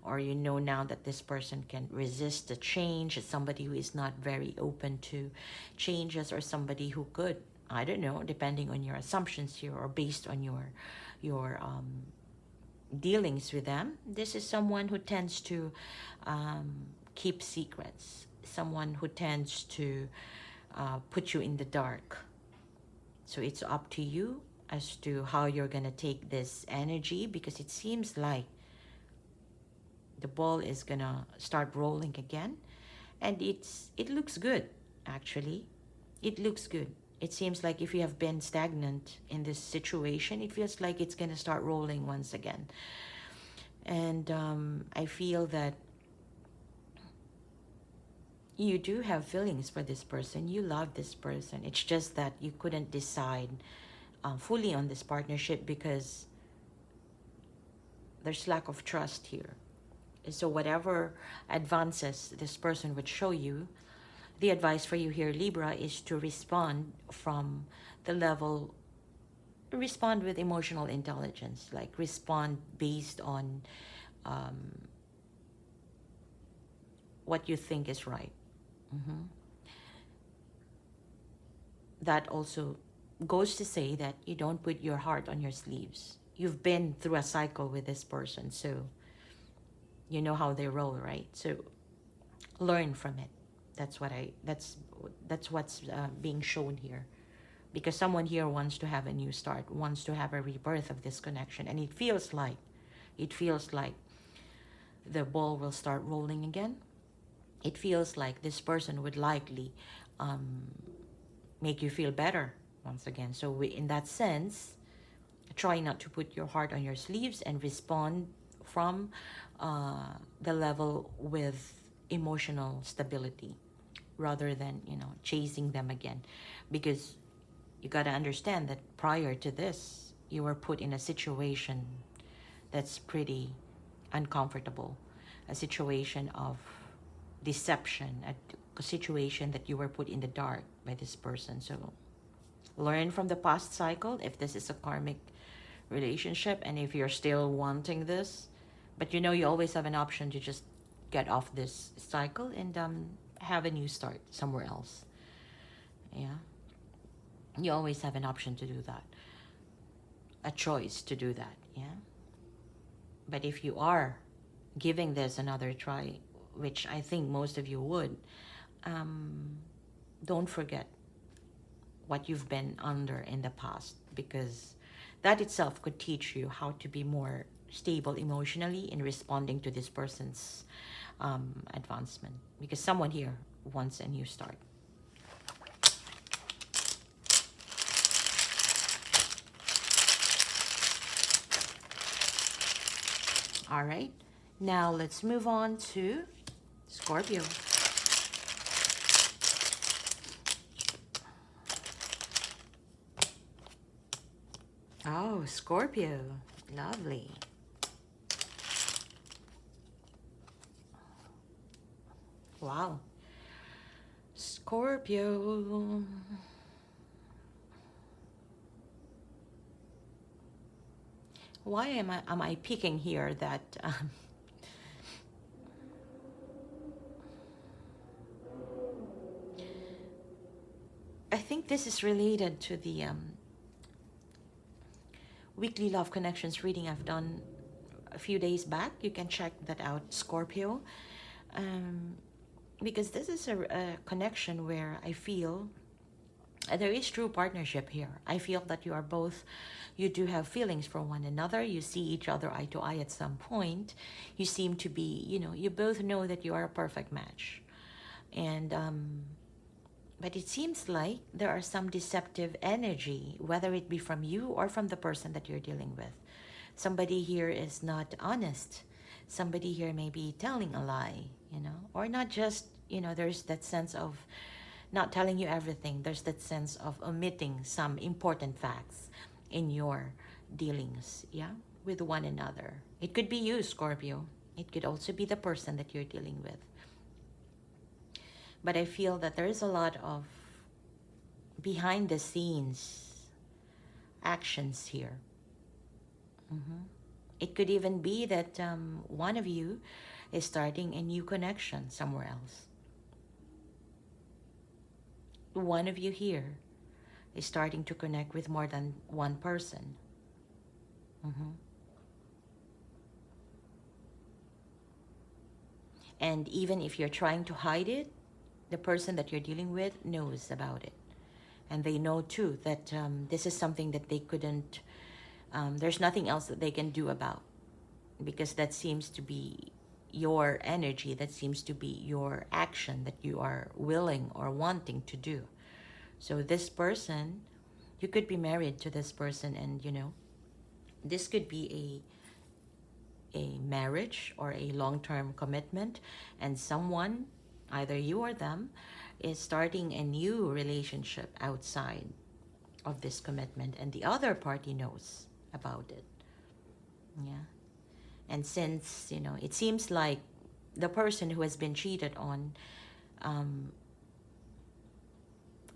or you know now that this person can resist the change. It's somebody who is not very open to changes, or somebody who could, I don't know, depending on your assumptions here, or based on your dealings with them. This is someone who tends to keep secrets, someone who tends to put you in the dark. So it's up to you as to how you're going to take this energy, because it seems like the ball is going to start rolling again. And it looks good, actually. It looks good. It seems like if you have been stagnant in this situation, it feels like it's going to start rolling once again. And I feel that you do have feelings for this person. You love this person. It's just that you couldn't decide fully on this partnership because there's lack of trust here. So whatever advances this person would show you, the advice for you here, Libra, is to respond from the level, respond with emotional intelligence, like respond based on what you think is right. That also goes to say that you don't put your heart on your sleeves. You've been through a cycle with this person, so you know how they roll, right? So learn from it. That's what's being shown here, because someone here wants to have a new start, wants to have a rebirth of this connection, and it feels like the ball will start rolling again. It feels like this person would likely make you feel better once again. So in that sense, try not to put your heart on your sleeves and respond from the level with emotional stability, rather than, you know, chasing them again. Because you got to understand that prior to this, you were put in a situation that's pretty uncomfortable, a situation of deception, a situation that you were put in the dark by this person. So learn from the past cycle if this is a karmic relationship, and if you're still wanting this, but you know you always have an option to just get off this cycle and have a new start somewhere else. Yeah, you always have an option to do that, a choice to do that. Yeah, but if you are giving this another try, which I think most of you would, don't forget what you've been under in the past, because that itself could teach you how to be more stable emotionally in responding to this person's advancement, because someone here wants a new start. All right, now let's move on to Scorpio. Oh, Scorpio, lovely. Wow. Scorpio. Why am I picking here that I think this is related to the weekly love connections reading I've done a few days back. You can check that out, Scorpio. Because this is a connection where I feel there is true partnership here. I feel that you are both, you do have feelings for one another. You see each other eye to eye at some point. You seem to be, you know, you both know that you are a perfect match. And, but it seems like there are some deceptive energy, whether it be from you or from the person that you're dealing with. Somebody here is not honest. Somebody here may be telling a lie, you know, or not just, you know, there's that sense of not telling you everything. There's that sense of omitting some important facts in your dealings, yeah, with one another. It could be you, Scorpio. It could also be the person that you're dealing with. But I feel that there is a lot of behind the scenes actions here. It could even be that one of you is starting a new connection somewhere else. One of you here is starting to connect with more than one person. And even if you're trying to hide it, the person that you're dealing with knows about it. And they know too that this is something that they couldn't, there's nothing else that they can do about, because that seems to be your energy, that seems to be your action that you are willing or wanting to do. So this person, you could be married to this person, and you know, this could be a marriage or a long-term commitment, and someone, either you or them, is starting a new relationship outside of this commitment, and the other party knows about it. Yeah. And since, you know, it seems like the person who has been cheated on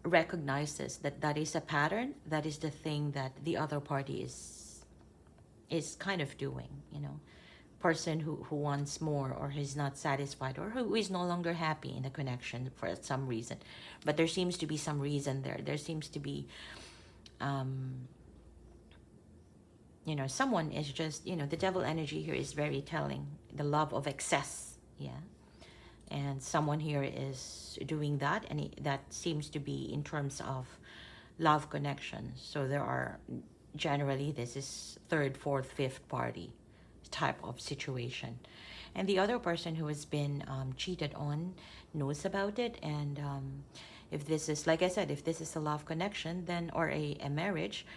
recognizes that that is a pattern, that is the thing that the other party is kind of doing, you know. Person who wants more, or is not satisfied, or who is no longer happy in the connection for some reason. But there seems to be some reason there. There seems to be you know, someone is just, you know, the devil energy here is very telling. The love of excess, yeah. And someone here is doing that, and that seems to be in terms of love connections. So there are, generally, this is third, fourth, fifth party type of situation. And the other person who has been cheated on knows about it. And if this is, like I said, if this is a love connection, then, or a marriage,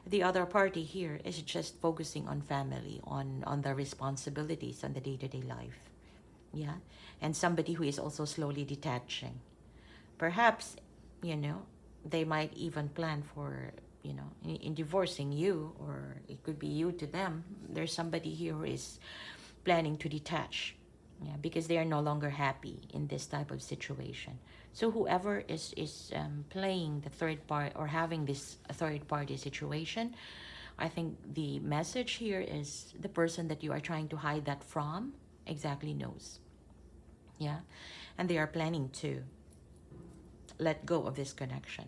the other party here is just focusing on family, on the responsibilities, on the day-to-day life. Yeah. And somebody who is also slowly detaching. Perhaps, you know, they might even plan for, you know, in divorcing you, or it could be you to them. There's somebody here who is planning to detach, yeah, because they are no longer happy in this type of situation. So whoever is playing the third part, or having this third party situation, I think the message here is the person that you are trying to hide that from exactly knows. Yeah. And they are planning to let go of this connection.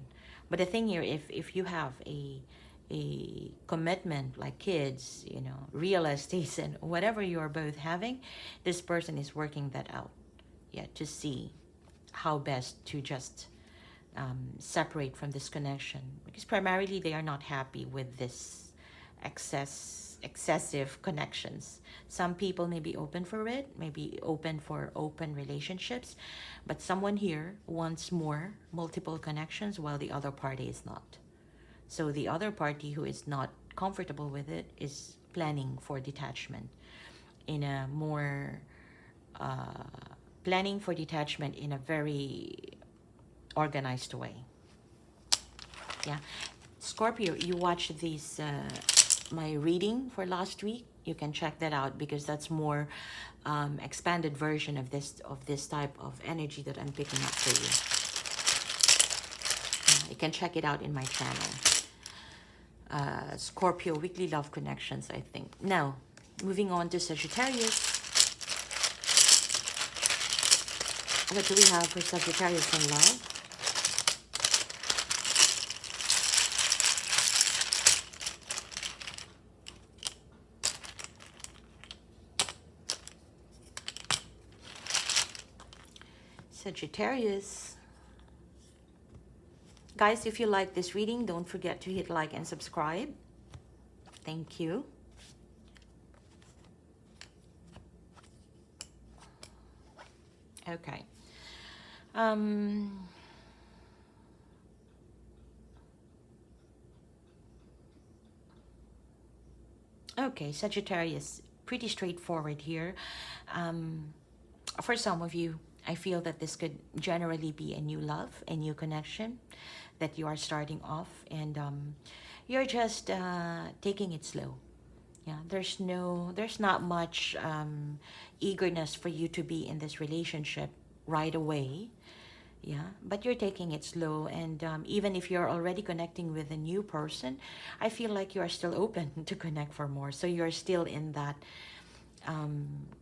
But the thing here, if you have a commitment like kids, you know, real estate, and whatever you are both having, this person is working that out, yeah, to see how best to just separate from this connection, because primarily they are not happy with this excessive connections. Some people may be open for it, maybe open for open relationships, but someone here wants more multiple connections while the other party is not. So the other party who is not comfortable with it is planning for detachment in a more planning for detachment in a very organized way. Yeah, Scorpio, you watched these my reading for last week. You can check that out, because that's more expanded version of this type of energy that I'm picking up for you. You can check it out in my channel. Scorpio weekly love connections, I think. Now, moving on to Sagittarius. What do we have for Sagittarius in love? Sagittarius. Guys, if you like this reading, don't forget to hit like and subscribe. Thank you. Okay. Okay, Sagittarius, pretty straightforward here. For some of you, I feel that this could generally be a new love, a new connection that you are starting off, and you're just taking it slow. Yeah, there's not much eagerness for you to be in this relationship right away. Yeah, but you're taking it slow, and even if you're already connecting with a new person, I feel like you're still open to connect for more. So you're still in that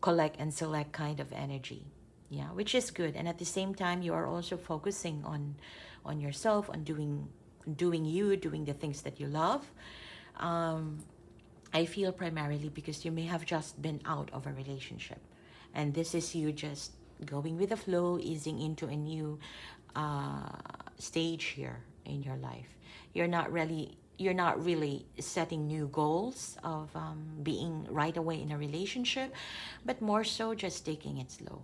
collect and select kind of energy. Yeah, which is good. And at the same time, you are also focusing on yourself, on doing the things that you love. I feel primarily because you may have just been out of a relationship, and this is you just going with the flow, easing into a new stage here in your life. You're not really setting new goals of being right away in a relationship, but more so just taking it slow.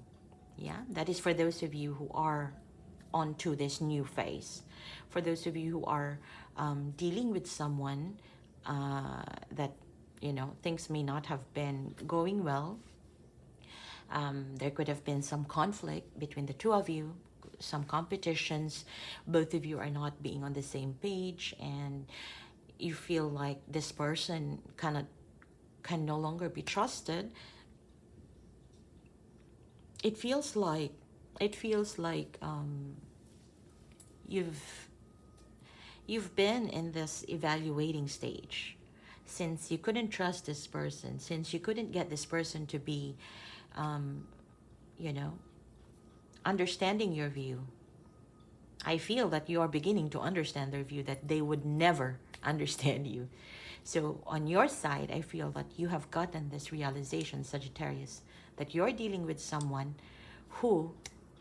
Yeah, that is for those of you who are onto this new phase. For those of you who are dealing with someone that, you know, things may not have been going well. There could have been some conflict between the two of you, some competitions. Both of you are not being on the same page, and you feel like this person can no longer be trusted. It feels like you've been in this evaluating stage, since you couldn't trust this person, since you couldn't get this person to be you know, understanding your view. I feel that you are beginning to understand their view, that they would never understand you. So on your side, I feel that you have gotten this realization, Sagittarius, that you're dealing with someone who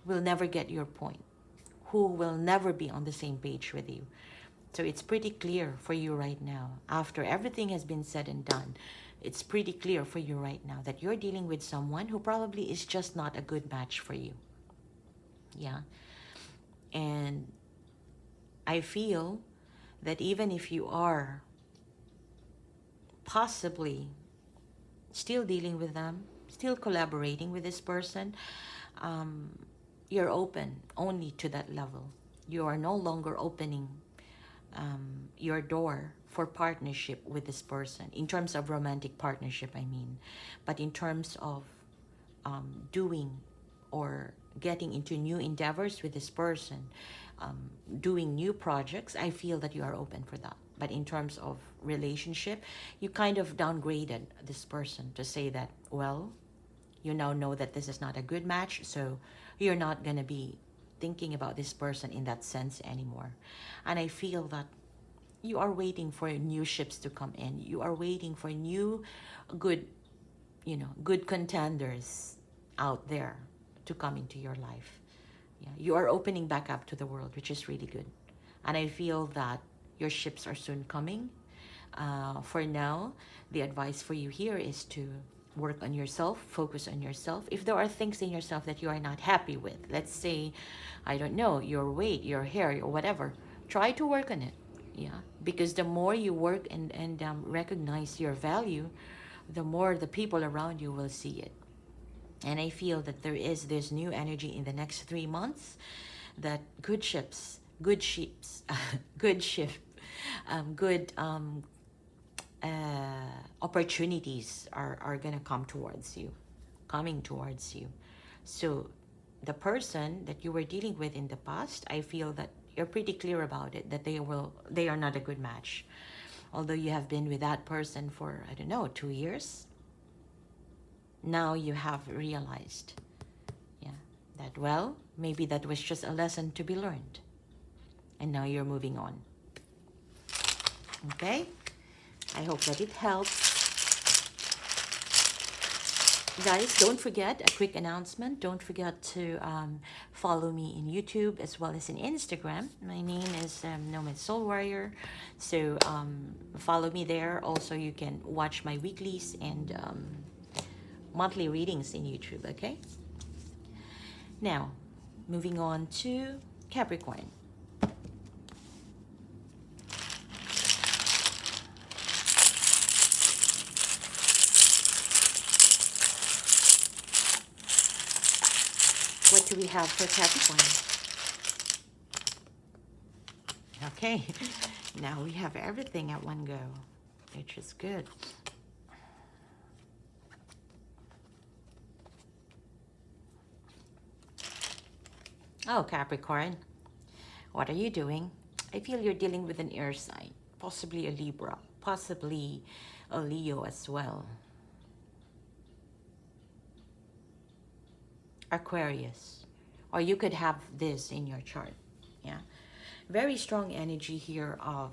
will never get your point, who will never be on the same page with you. So it's pretty clear for you right now, after everything has been said and done, it's pretty clear for you right now that you're dealing with someone who probably is just not a good match for you. Yeah. And I feel that even if you are possibly still dealing with them, still collaborating with this person, you're open only to that level. You are no longer opening your door for partnership with this person, in terms of romantic partnership, I mean. But in terms of doing or getting into new endeavors with this person, doing new projects, I feel that you are open for that. But in terms of relationship, you kind of downgraded this person to say that, well, you now know that this is not a good match, so you're not going to be thinking about this person in that sense anymore. And I feel that you are waiting for new ships to come in. You are waiting for new good, good contenders out there to come into your life. Yeah, you are opening back up to the world, which is really good. And I feel that your ships are soon coming. For now, the advice for you here is to work on yourself, focus on yourself. If there are things in yourself that you are not happy with, let's say, I don't know, your weight, your hair, or whatever, try to work on it. Yeah, because the more you work and recognize your value, the more the people around you will see it. And I feel that there is this new energy in the next 3 months, that good ships, good ships, good shift, good opportunities are gonna come towards you, coming towards you. So the person that you were dealing with in the past, I feel that you're pretty clear about it, that they are not a good match. Although you have been with that person for, I don't know, 2 years, now you have realized, yeah, that, well, maybe that was just a lesson to be learned. And now you're moving on. Okay? I hope that it helps. Guys, don't forget, a quick announcement. Don't forget to follow me in YouTube as well as in Instagram. My name is NomadSoulWarrior. So follow me there. Also, you can watch my weeklies and monthly readings in YouTube, okay? Now, moving on to Capricorn. What do we have for Capricorn? Okay, now we have everything at one go, which is good. Oh, Capricorn, what are you doing? I feel you're dealing with an air sign, possibly a Libra, possibly a Leo as well. Aquarius, or you could have this in your chart. Yeah, very strong energy here of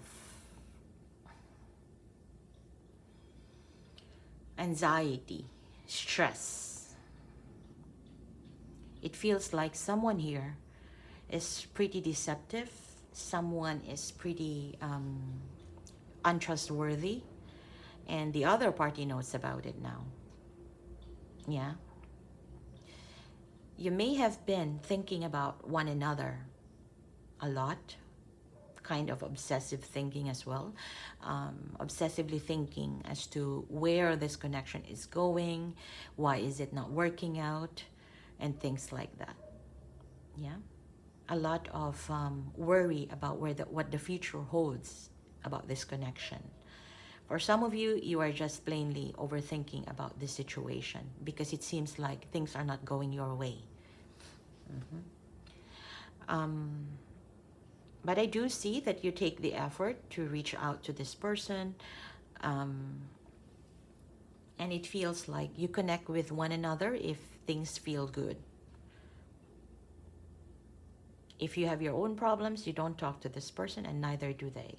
anxiety, stress. It feels like someone here is pretty deceptive. Someone is pretty untrustworthy, and the other party knows about it now. Yeah. You may have been thinking about one another a lot, kind of obsessive thinking as well, obsessively thinking as to where this connection is going, why is it not working out, and things like that. Yeah, a lot of worry about what the future holds about this connection. For some of you, you are just plainly overthinking about this situation because it seems like things are not going your way. But I do see that you take the effort to reach out to this person, and it feels like you connect with one another if things feel good. If you have your own problems, you don't talk to this person, and neither do they.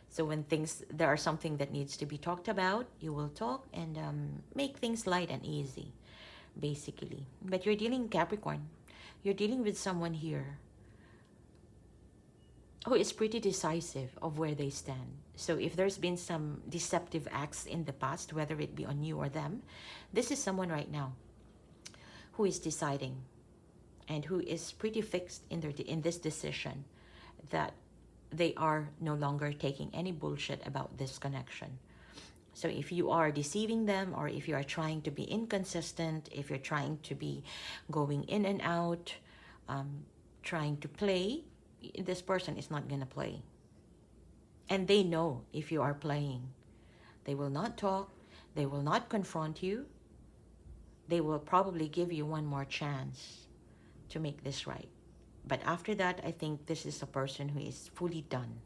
So when there are something that needs to be talked about, you will talk and make things light and easy, basically. But you're dealing, Capricorn, you're dealing with someone here who is pretty decisive of where they stand. So if there's been some deceptive acts in the past, whether it be on you or them, this is someone right now who is deciding and who is pretty fixed in this decision that they are no longer taking any bullshit about this connection. So if you are deceiving them, or if you are trying to be inconsistent, if you're trying to be going in and out, trying to play, this person is not going to play. And they know if you are playing. They will not talk. They will not confront you. They will probably give you one more chance to make this right. But after that, I think this is a person who is fully done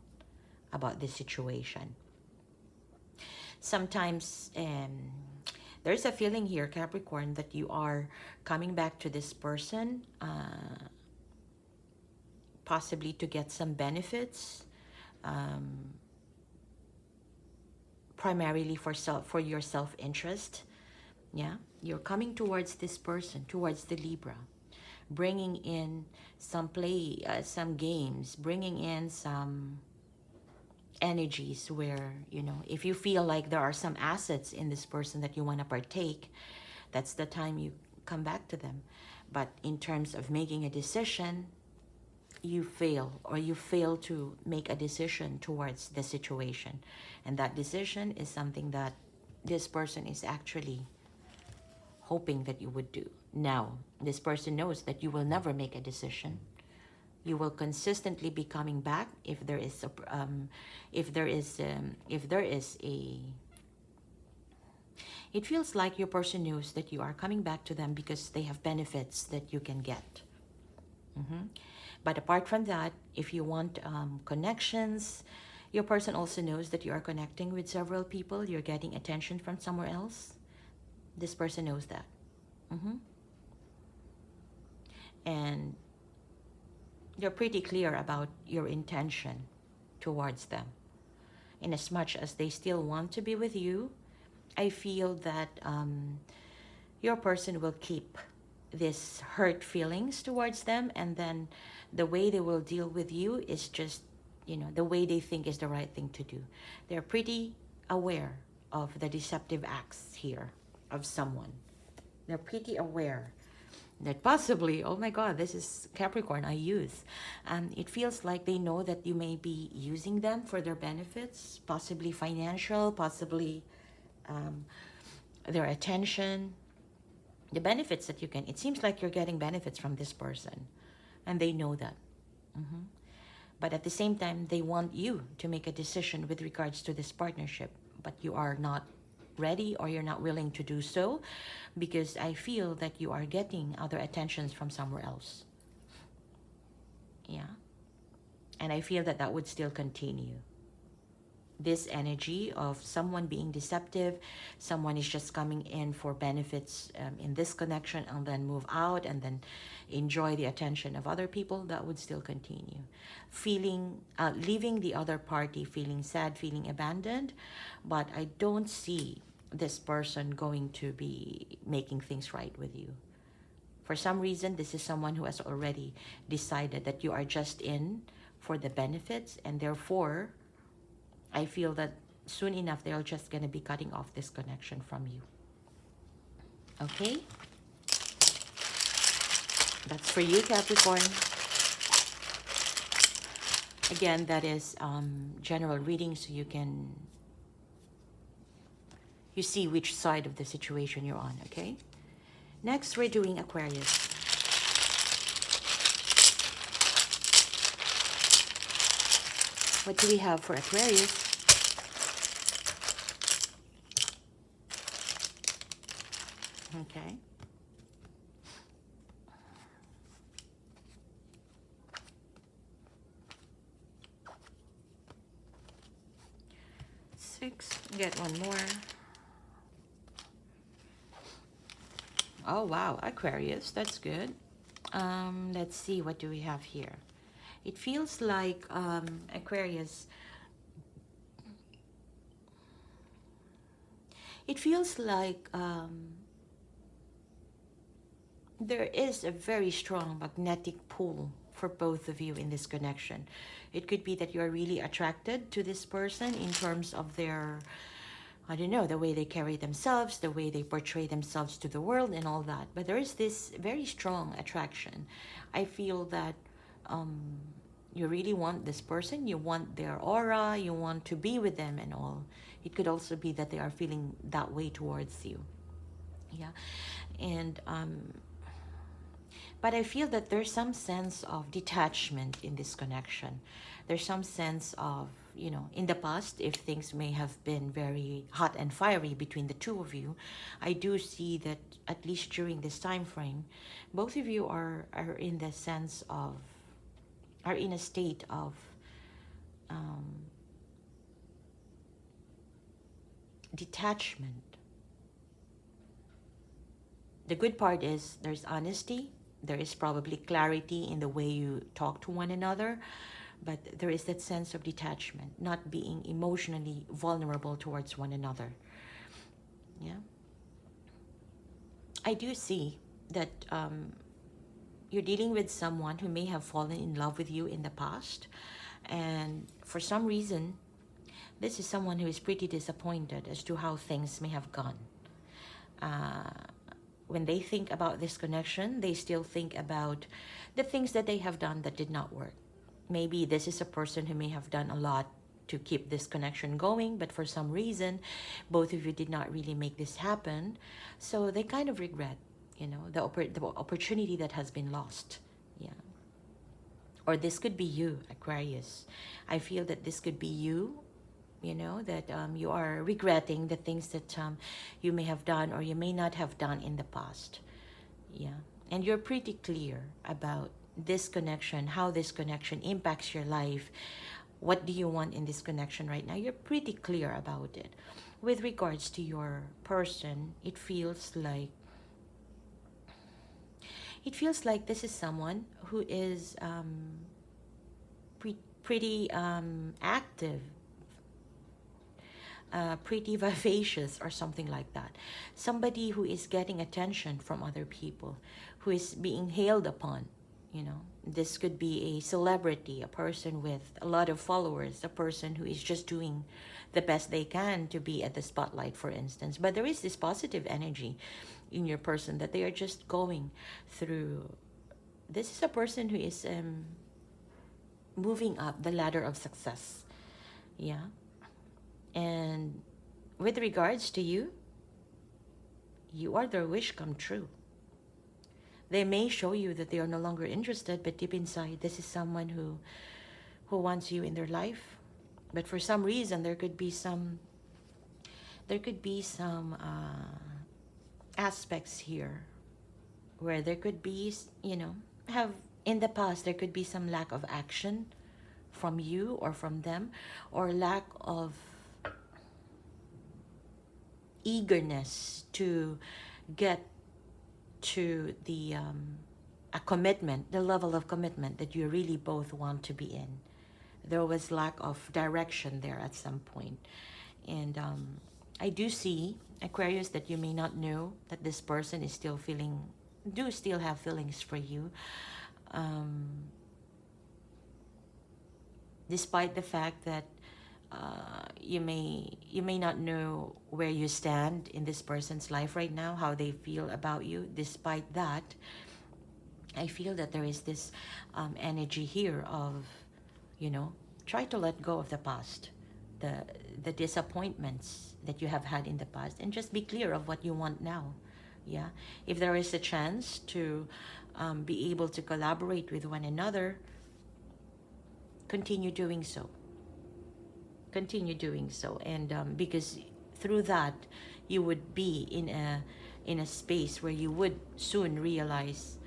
about this situation. Sometimes there's a feeling here, Capricorn, that you are coming back to this person, possibly to get some benefits, primarily for your self-interest. Yeah, you're coming towards this person, towards the Libra. bringing in some play, some games, bringing in some energies where, you know, if you feel like there are some assets in this person that you want to partake, that's the time you come back to them. But in terms of making a decision, you fail, or you fail to make a decision towards the situation. And that decision is something that this person is actually hoping that you would do. Now, this person knows that you will never make a decision. You will consistently be coming back if there is a, it feels like your person knows that you are coming back to them because they have benefits that you can get. But apart from that, if you want connections, your person also knows that you are connecting with several people. You're getting attention from somewhere else. This person knows that. And you're pretty clear about your intention towards them. In as much as they still want to be with you, I feel that your person will keep this hurt feelings towards them, and then the way they will deal with you is just, you know, the way they think is the right thing to do. They're pretty aware of the deceptive acts here of someone. They're pretty aware that possibly, oh my God, this is Capricorn I use. It feels like they know that you may be using them for their benefits, possibly financial, possibly their attention, the benefits that you can. It seems like you're getting benefits from this person, and they know that. But at the same time, they want you to make a decision with regards to this partnership, but you are not ready, or you're not willing to do so, because I feel that you are getting other attentions from somewhere else. Yeah. And I feel that that would still continue. This energy of someone being deceptive, someone is just coming in for benefits in this connection and then move out and then enjoy the attention of other people, that would still continue. Feeling, leaving the other party feeling sad, feeling abandoned, but I don't see this person going to be making things right with you. For some reason, this is someone who has already decided that you are just in for the benefits, and therefore, I feel that soon enough, they're just going to be cutting off this connection from you. Okay? That's for you, Capricorn. Again, that is general reading, so you see which side of the situation you're on, okay? Next, we're doing Aquarius. What do we have for Aquarius? Okay. Six. Get one more. Oh, wow. Aquarius. That's good. Let's see. What do we have here? It feels like Aquarius. It feels like there is a very strong magnetic pull for both of you in this connection. It could be that you are really attracted to this person in terms of their, I don't know, the way they carry themselves, the way they portray themselves to the world and all that. But there is this very strong attraction. I feel that you really want this person, you want their aura, you want to be with them and all. It could also be that they are feeling that way towards you. Yeah. And but I feel that there's some sense of detachment in this connection. There's some sense of, you know, in the past, if things may have been very hot and fiery between the two of you, I do see that at least during this time frame, both of you are in the sense of, are in a state of detachment. The good part is there's honesty. There is probably clarity in the way you talk to one another, but there is that sense of detachment, not being emotionally vulnerable towards one another. Yeah. I do see that You're dealing with someone who may have fallen in love with you in the past, and for some reason, this is someone who is pretty disappointed as to how things may have gone. When they think about this connection, they still think about the things that they have done that did not work. Maybe this is a person who may have done a lot to keep this connection going, but for some reason, both of you did not really make this happen. So they kind of regret, you know, the opportunity that has been lost. Yeah. Or this could be you, Aquarius. I feel that this could be you, you know, that you are regretting the things that you may have done or you may not have done in the past. Yeah. And you're pretty clear about this connection, how this connection impacts your life. What do you want in this connection right now? You're pretty clear about it. With regards to your person, it feels like this is someone who is pretty active, pretty vivacious or something like that. Somebody who is getting attention from other people, who is being hailed upon, you know. This could be a celebrity, a person with a lot of followers, a person who is just doing the best they can to be at the spotlight, for instance. But there is this positive energy in your person that they are just going through. This is a person who is moving up the ladder of success. Yeah. And with regards to you, you are their wish come true. They may show you that they are no longer interested, but deep inside, this is someone who wants you in their life. But for some reason, there could be some aspects here where there could be, you know, in the past, there could be some lack of action from you or from them, or lack of eagerness to get to the a commitment, the level of commitment that you really both want to be in. There was lack of direction there at some point. And I do see, Aquarius, that you may not know that this person is still still have feelings for you. Despite the fact that you may not know where you stand in this person's life right now, how they feel about you. Despite that, I feel that there is this energy here of, you know, try to let go of the past, the disappointments that you have had in the past, and just be clear of what you want now. Yeah, if there is a chance to be able to collaborate with one another, continue doing so. Continue doing so, and because through that you would be in a space where you would soon realize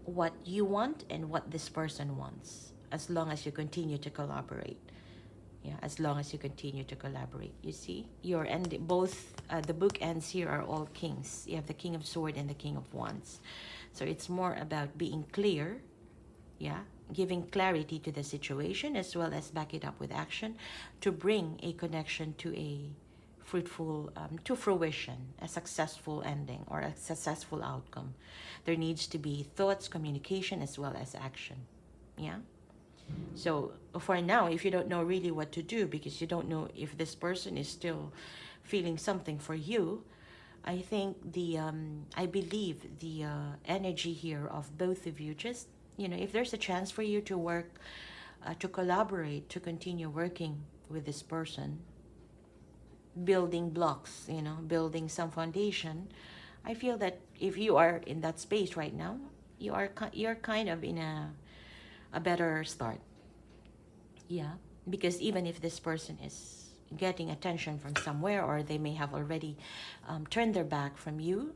what you want and what this person wants, as long as you continue to collaborate. Yeah, as long as you continue to collaborate. You see, your end, both the book ends here are all kings. You have the King of Swords and the King of Wands. So it's more about being clear, yeah, giving clarity to the situation, as well as back it up with action to bring a connection to a fruitful, to fruition, a successful ending or a successful outcome. There needs to be thoughts, communication, as well as action, yeah. So for now, if you don't know really what to do, because you don't know if this person is still feeling something for you, I think I believe the energy here of both of you, just, you know, if there's a chance for you to work, to collaborate, to continue working with this person, building blocks, you know, building some foundation, I feel that if you are in that space right now, you're kind of in a better start. Yeah, because even if this person is getting attention from somewhere, or they may have already turned their back from you,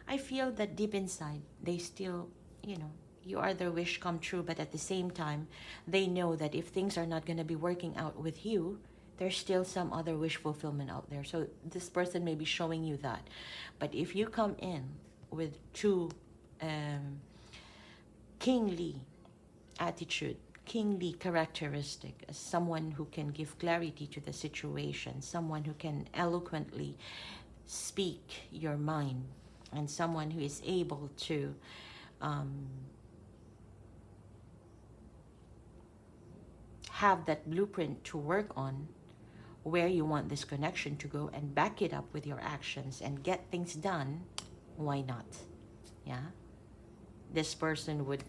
I feel that deep inside they still, you know, you are their wish come true. But at the same time, they know that if things are not going to be working out with you, there's still some other wish fulfillment out there. So this person may be showing you that. But if you come in with true kingly attitude, kingly characteristic, as someone who can give clarity to the situation, someone who can eloquently speak your mind, and someone who is able to have that blueprint to work on where you want this connection to go and back it up with your actions and get things done. Why not? Yeah, this person would,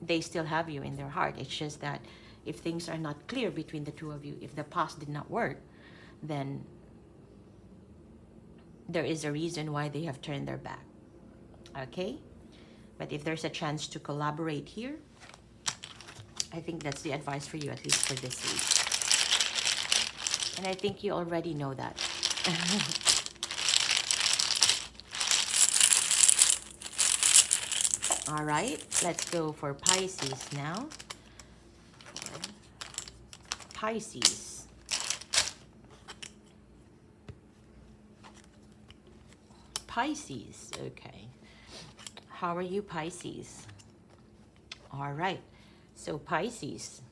they still have you in their heart. It's just that if things are not clear between the two of you, if the past did not work, then there is a reason why they have turned their back. Okay? But if there's a chance to collaborate here, I think that's the advice for you, at least for this week. And I think you already know that. All right, let's go for Pisces now. For Pisces. Pisces, okay. How are you, Pisces? All right, so Pisces.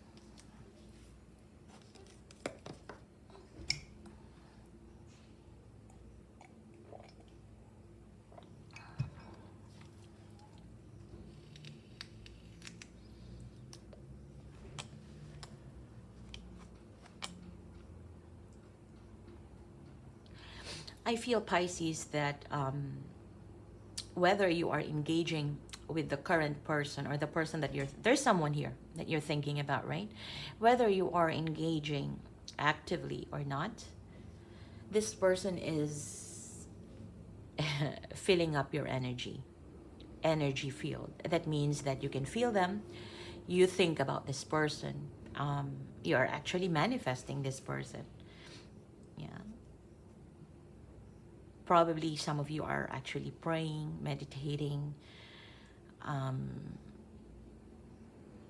I feel, Pisces, that whether you are engaging with the current person or the person that there's someone here that you're thinking about, right? Whether you are engaging actively or not, this person is filling up your energy field. That means that you can feel them, you think about this person, you're actually manifesting this person. Yeah. Probably some of you are actually praying, meditating,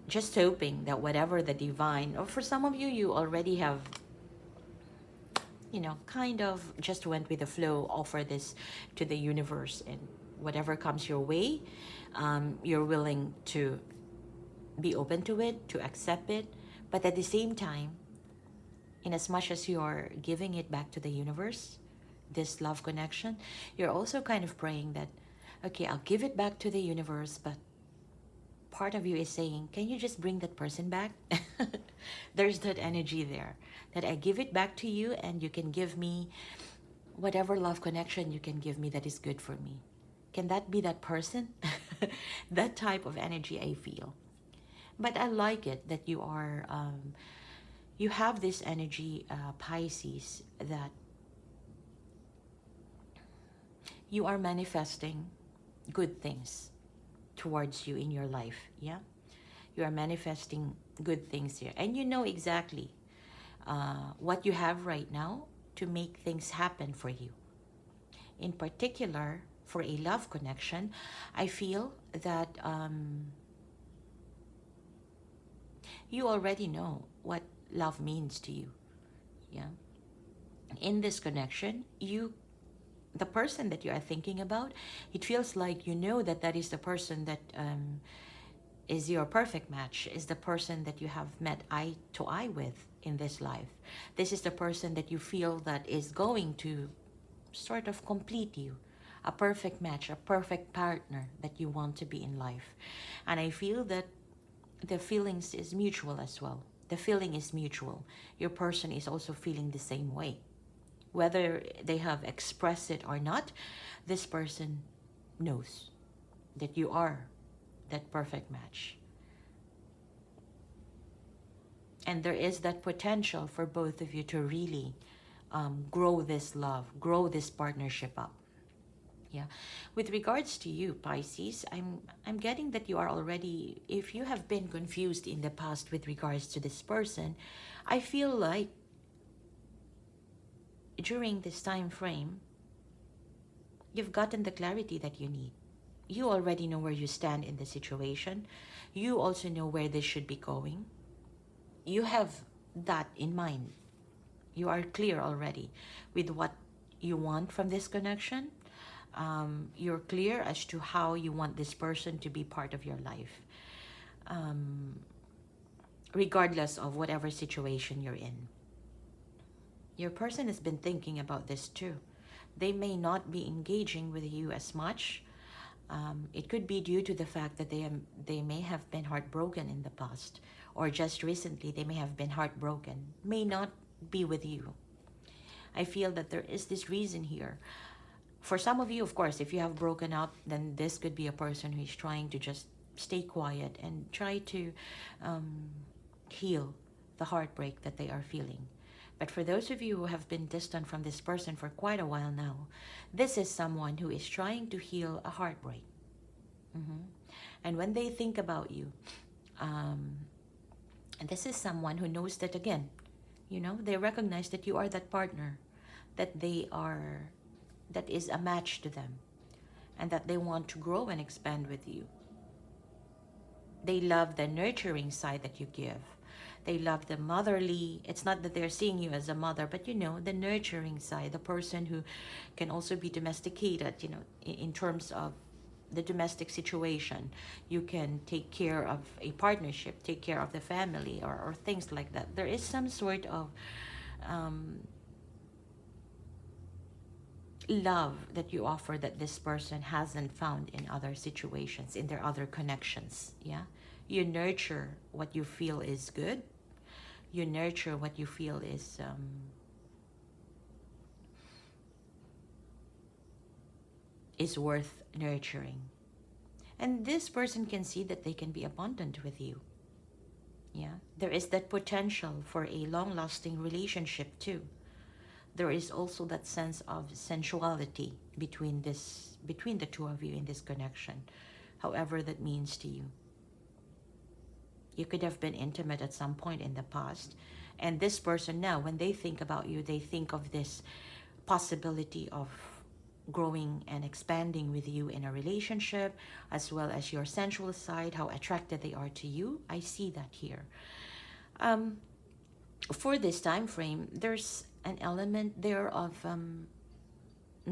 just hoping that whatever the divine, or for some of you, you already have, you know, kind of just went with the flow, offer this to the universe, and whatever comes your way, you're willing to be open to it, to accept it. But at the same time, in as much as you're giving it back to the universe, this love connection, you're also kind of praying that, okay, I'll give it back to the universe, but part of you is saying, can you just bring that person back? There's that energy there, that I give it back to you and you can give me whatever love connection you can give me that is good for me. Can that be that person? That type of energy I feel. But I like it that you are, you have this energy, Pisces, that you are manifesting good things towards you in your life. Yeah, you are manifesting good things here, and you know exactly what you have right now to make things happen for you. In particular, for a love connection, I feel that you already know what love means to you. Yeah, in this connection, the person that you are thinking about, it feels like you know that that is the person that is your perfect match, is the person that you have met eye to eye with in this life. This is the person that you feel that is going to sort of complete you, a perfect match, a perfect partner that you want to be in life. And I feel that the feelings is mutual as well. The feeling is mutual. Your person is also feeling the same way. Whether they have expressed it or not, this person knows that you are that perfect match. And there is that potential for both of you to really grow this love, grow this partnership up. Yeah. With regards to you, Pisces, I'm getting that you are already, if you have been confused in the past with regards to this person, I feel like during this time frame, you've gotten the clarity that you need. You already know where you stand in the situation. You also know where this should be going. You have that in mind. You are clear already with what you want from this connection. You're clear as to how you want this person to be part of your life. regardless of whatever situation you're in. Your person has been thinking about this too. They may not be engaging with you as much. It could be due to the fact that they may have been heartbroken in the past, or just recently they may have been heartbroken, may not be with you. I feel that there is this reason here. For some of you, of course, if you have broken up, then this could be a person who is trying to just stay quiet and try to heal the heartbreak that they are feeling. But for those of you who have been distant from this person for quite a while now, this is someone who is trying to heal a heartbreak. And when they think about you, this is someone who knows that, again, you know, they recognize that you are that partner, that is a match to them, and that they want to grow and expand with you. They love the nurturing side that you give. They love the motherly. It's not that they're seeing you as a mother, but you know, the nurturing side, the person who can also be domesticated, you know, in terms of the domestic situation. You can take care of a partnership, take care of the family, or things like that. There is some sort of love that you offer that this person hasn't found in other situations, in their other connections. Yeah, you nurture what you feel is good. You nurture what you feel is worth nurturing. And this person can see that they can be abundant with you. Yeah, there is that potential for a long-lasting relationship too. There is also that sense of sensuality between the two of you in this connection, however that means to you. You could have been intimate at some point in the past, and this person now, when they think about you, they think of this possibility of growing and expanding with you in a relationship, as well as your sensual side, how attracted they are to you. I see that here. For this time frame, there's an element there of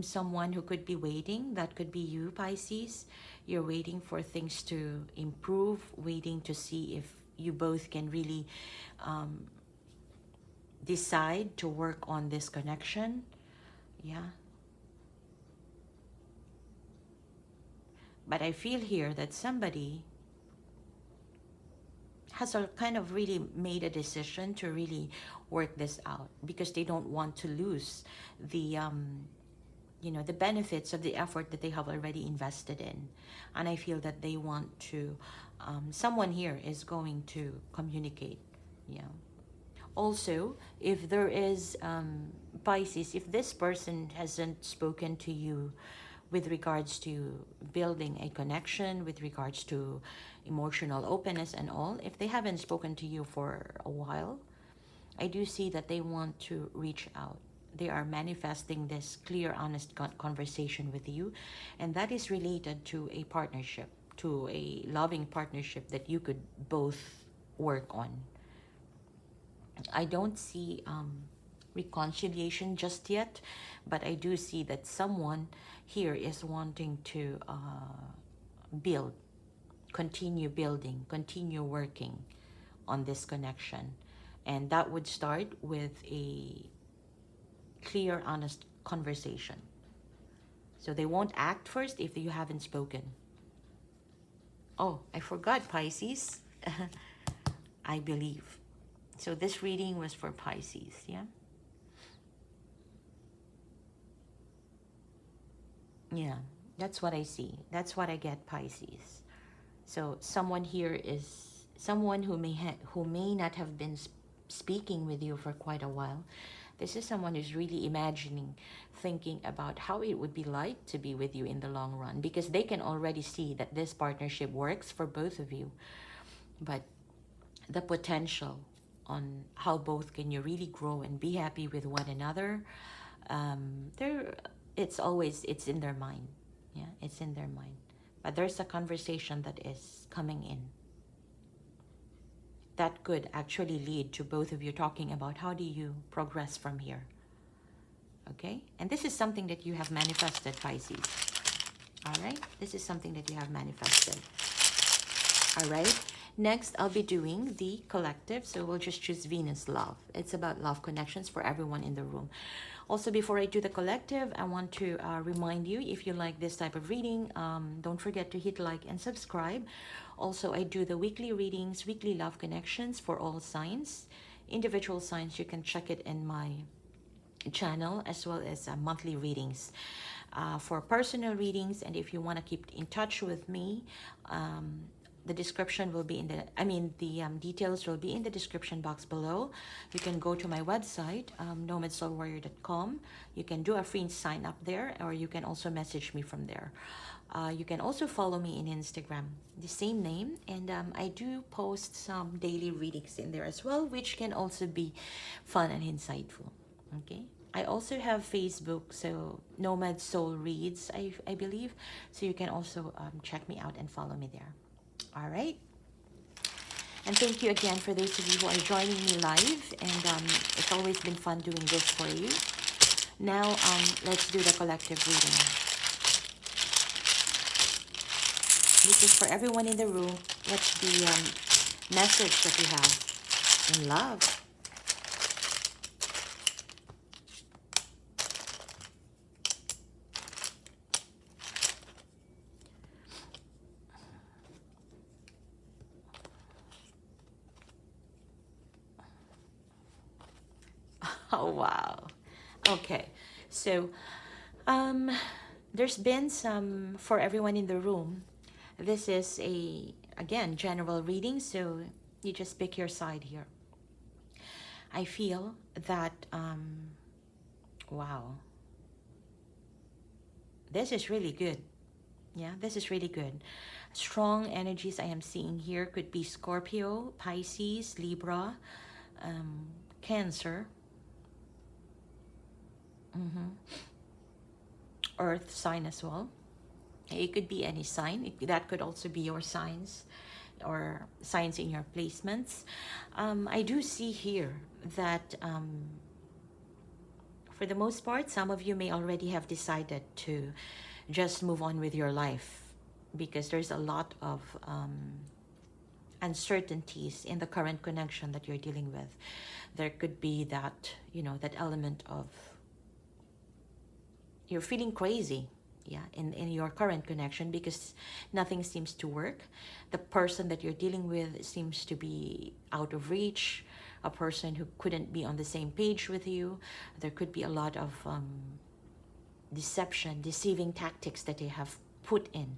someone who could be waiting. That could be you, Pisces. You're waiting for things to improve, waiting to see if you both can really decide to work on this connection. Yeah. But I feel here that somebody has kind of really made a decision to really work this out, because they don't want to lose the you know, the benefits of the effort that they have already invested in. And I feel that they want to someone here is going to communicate. Yeah. Also, if there is Pisces, if this person hasn't spoken to you with regards to building a connection, with regards to emotional openness and all, if they haven't spoken to you for a while, I do see that they want to reach out. They are manifesting this clear, honest conversation with you, and that is related to a partnership, to a loving partnership that you could both work on. I don't see reconciliation just yet, but I do see that someone here is wanting to build, continue building, continue working on this connection. And that would start with a clear, honest conversation. So they won't act first if you haven't spoken. Oh, I forgot, Pisces. I believe. So this reading was for Pisces, yeah? Yeah, that's what I see. That's what I get, Pisces. So someone here is someone who may not have been speaking with you for quite a while. This is someone who's really imagining, thinking about how it would be like to be with you in the long run, because they can already see that this partnership works for both of you. But the potential on how both can you really grow and be happy with one another, it's in their mind. Yeah, it's in their mind. But there's a conversation that is coming in that could actually lead to both of you talking about how do you progress from here. Okay? And this is something that you have manifested, Pisces. All right? This is something that you have manifested. All right? Next, I'll be doing the collective. So we'll just choose Venus Love. It's about love connections for everyone in the room. Also, before I do the collective, I want to remind you, if you like this type of reading, don't forget to hit like and subscribe. Also, I do the weekly readings, weekly love connections for all signs. Individual signs, you can check it in my channel, as well as monthly readings. For personal readings, and if you want to keep in touch with me, the description will be in the, the details will be in the description box below. You can go to my website, NomadSoulWarrior.com. You can do a free sign up there, or you can also message me from there. You can also follow me in Instagram, the same name, and I do post some daily readings in there as well, which can also be fun and insightful. Okay. I also have Facebook, so Nomad Soul Reads, I believe. So you can also check me out and follow me there. All right. And thank you again for those of you who are joining me live. And it's always been fun doing this for you. Now, let's do the collective reading. This is for everyone in the room. What's the message that you have in love? Oh, wow. Okay. So, there's been some, for everyone in the room, this is a, again, general reading, so you just pick your side here. I feel that, wow, this is really good. Yeah, this is really good. Strong energies I am seeing here could be Scorpio, Pisces, Libra, Cancer, Earth sign as well. It could be any sign. That could also be your signs or signs in your placements. I do see here that for the most part, some of you may already have decided to just move on with your life, because there's a lot of uncertainties in the current connection that you're dealing with. There could be that, that element of you're feeling crazy, yeah, in your current connection, because nothing seems to work. The person that you're dealing with seems to be out of reach, a person who couldn't be on the same page with you. There could be a lot of deceiving tactics that they have put in,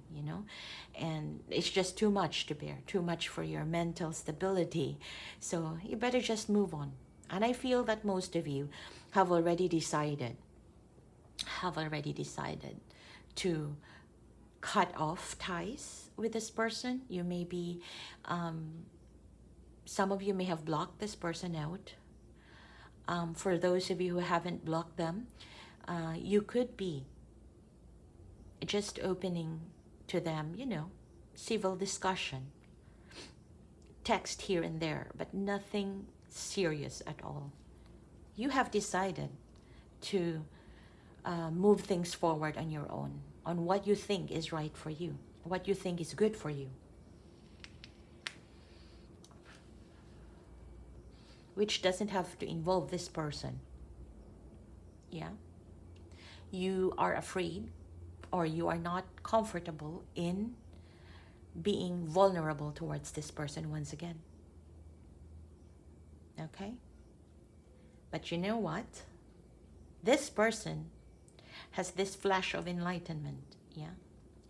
and it's just too much to bear, too much for your mental stability. So you better just move on. And I feel that most of you have already decided to cut off ties with this person. You may be, some of you may have blocked this person out. For those of you who haven't blocked them, you could be just opening to them, civil discussion, text here and there, but nothing serious at all. You have decided to move things forward on your own, on what you think is right for you, what you think is good for you, which doesn't have to involve this person. Yeah, you are afraid, or you are not comfortable in being vulnerable towards this person once again. Okay? But you know what? This person has this flash of enlightenment, yeah?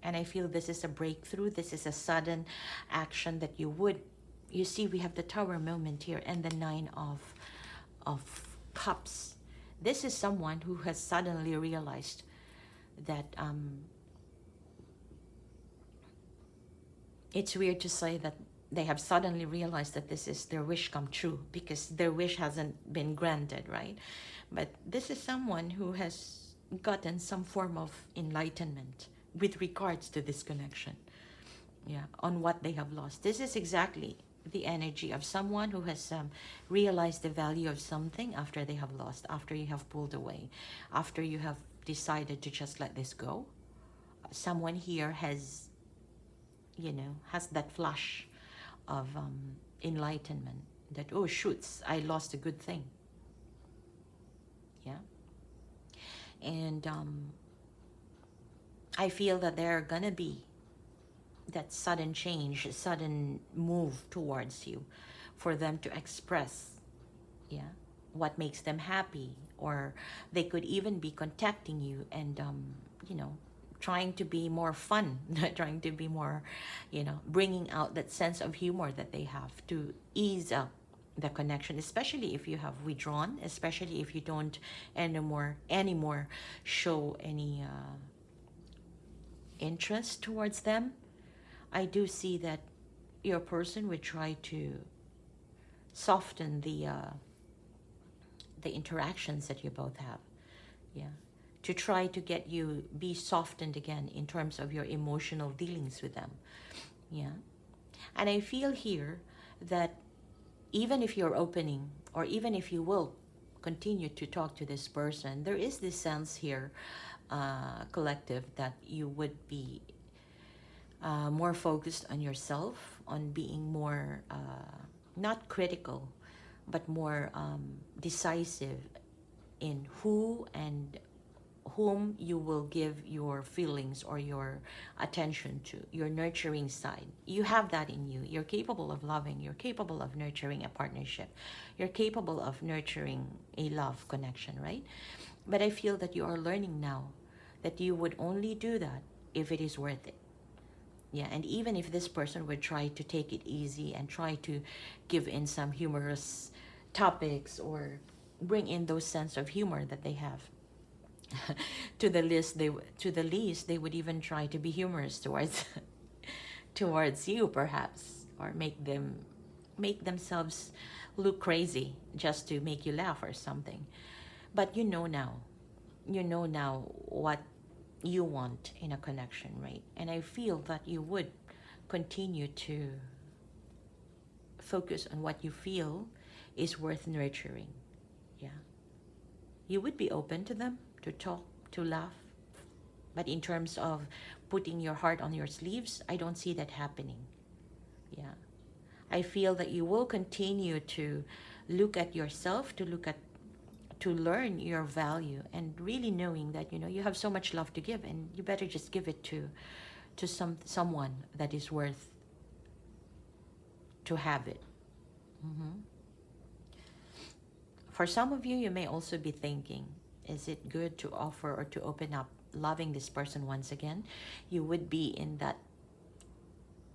And I feel this is a breakthrough. This is a sudden action that you see, we have the Tower moment here and the Nine of Cups. This is someone who has suddenly realized that it's weird to say that they have suddenly realized that this is their wish come true, because their wish hasn't been granted, right? But this is someone who has gotten some form of enlightenment with regards to this connection, yeah, on what they have lost. This is exactly the energy of someone who has realized the value of something after they have lost, after you have pulled away, after you have decided to just let this go. Someone here has, has that flash of enlightenment, that, oh shoots, I lost a good thing. Yeah. And I feel that there are gonna be that sudden change, sudden move towards you, for them to express, yeah, what makes them happy, or they could even be contacting you and you know, trying to be more fun, trying to be more, you know, bringing out that sense of humor that they have to ease up the connection, especially if you have withdrawn, especially if you don't anymore show any interest towards them. I do see that your person would try to soften the interactions that you both have, yeah, to try to get you be softened again in terms of your emotional dealings with them, yeah. And I feel here that even if you're opening, or even if you will continue to talk to this person, there is this sense here, collective, that you would be more focused on yourself, on being more not critical, but more decisive in who and whom you will give your feelings or your attention to, your nurturing side. You have that in you. You're capable of loving. You're capable of nurturing a partnership. You're capable of nurturing a love connection, right? But I feel that you are learning now that you would only do that if it is worth it. Yeah, and even if this person would try to take it easy and try to give in some humorous topics or bring in those sense of humor that they have, to the least they would even try to be humorous towards towards you, perhaps, or make themselves look crazy just to make you laugh or something. But you know now what you want in a connection, right? And I feel that you would continue to focus on what you feel is worth nurturing. Yeah, you would be open to them, to talk, to laugh, but in terms of putting your heart on your sleeves, I don't see that happening. Yeah, I feel that you will continue to look at yourself, to learn your value, and really knowing that, you know, you have so much love to give, and you better just give it to someone that is worth to have it. For some of you, you may also be thinking, is it good to offer or to open up loving this person once again? You would be in that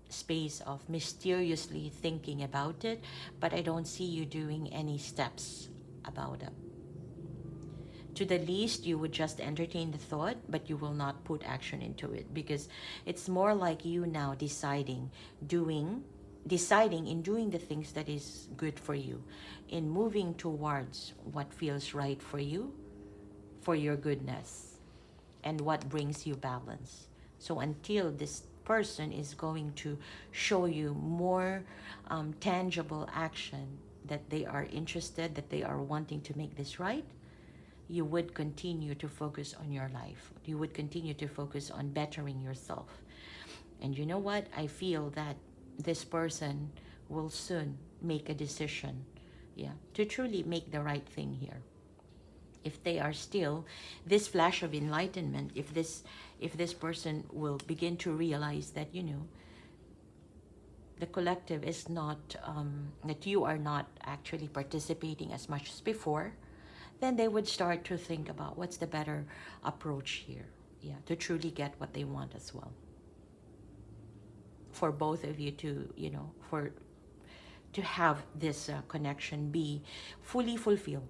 space of mysteriously thinking about it, but I don't see you doing any steps about it. To the least, you would just entertain the thought, but you will not put action into it, because it's more like you now deciding in doing the things that is good for you, in moving towards what feels right for you, for your goodness, and what brings you balance. So until this person is going to show you more tangible action, that they are interested, that they are wanting to make this right, you would continue to focus on your life. You would continue to focus on bettering yourself. And you know what? I feel that this person will soon make a decision, yeah, to truly make the right thing here. If they are still this flash of enlightenment, if this person will begin to realize that, you know, the collective is not, that you are not actually participating as much as before, then they would start to think about what's the better approach here, yeah, to truly get what they want as well. For both of you to, you know, to have this connection be fully fulfilled,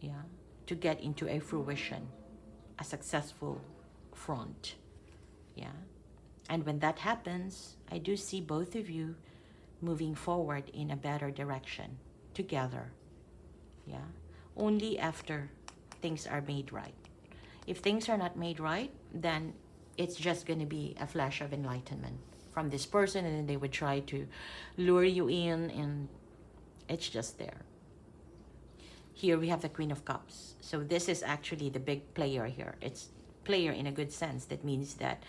yeah, to get into a fruition, a successful front, yeah. And when that happens, I do see both of you moving forward in a better direction together, yeah. Only after things are made right. If things are not made right, then it's just going to be a flash of enlightenment from this person, and then they would try to lure you in, and it's just there. Here we have the Queen of Cups. So this is actually the big player here. It's player in a good sense. That means that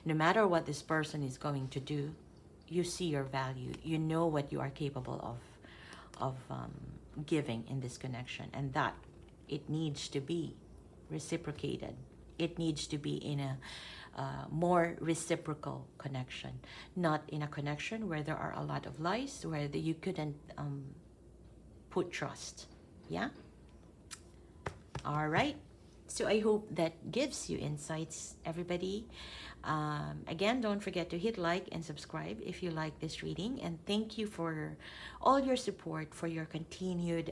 no matter what this person is going to do, you see your value. You know what you are capable of giving in this connection, and that it needs to be reciprocated. It needs to be in a more reciprocal connection, not in a connection where there are a lot of lies, where you couldn't put trust. Yeah? All right. So I hope that gives you insights, everybody. Again, don't forget to hit like and subscribe if you like this reading. And thank you for all your support, for your continued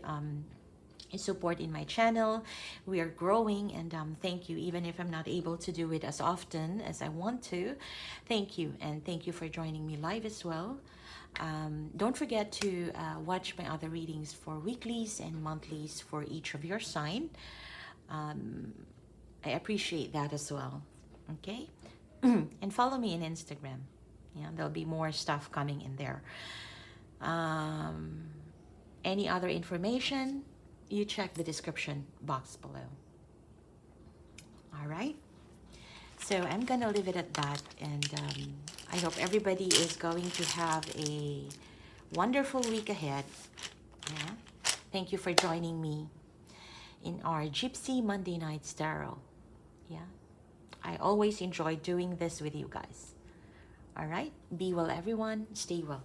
support in my channel. We are growing, and thank you, even if I'm not able to do it as often as I want to. Thank you, and thank you for joining me live as well. Don't forget to watch my other readings for weeklies and monthlies for each of your sign. I appreciate that as well. Okay? And follow me on Instagram. Yeah, there'll be more stuff coming in there. Any other information, you check the description box below. All right? So I'm going to leave it at that. And I hope everybody is going to have a wonderful week ahead. Yeah? Thank you for joining me in our Gypsy Monday Nights Tarot. Yeah? I always enjoy doing this with you guys. All right? Be well, everyone. Stay well.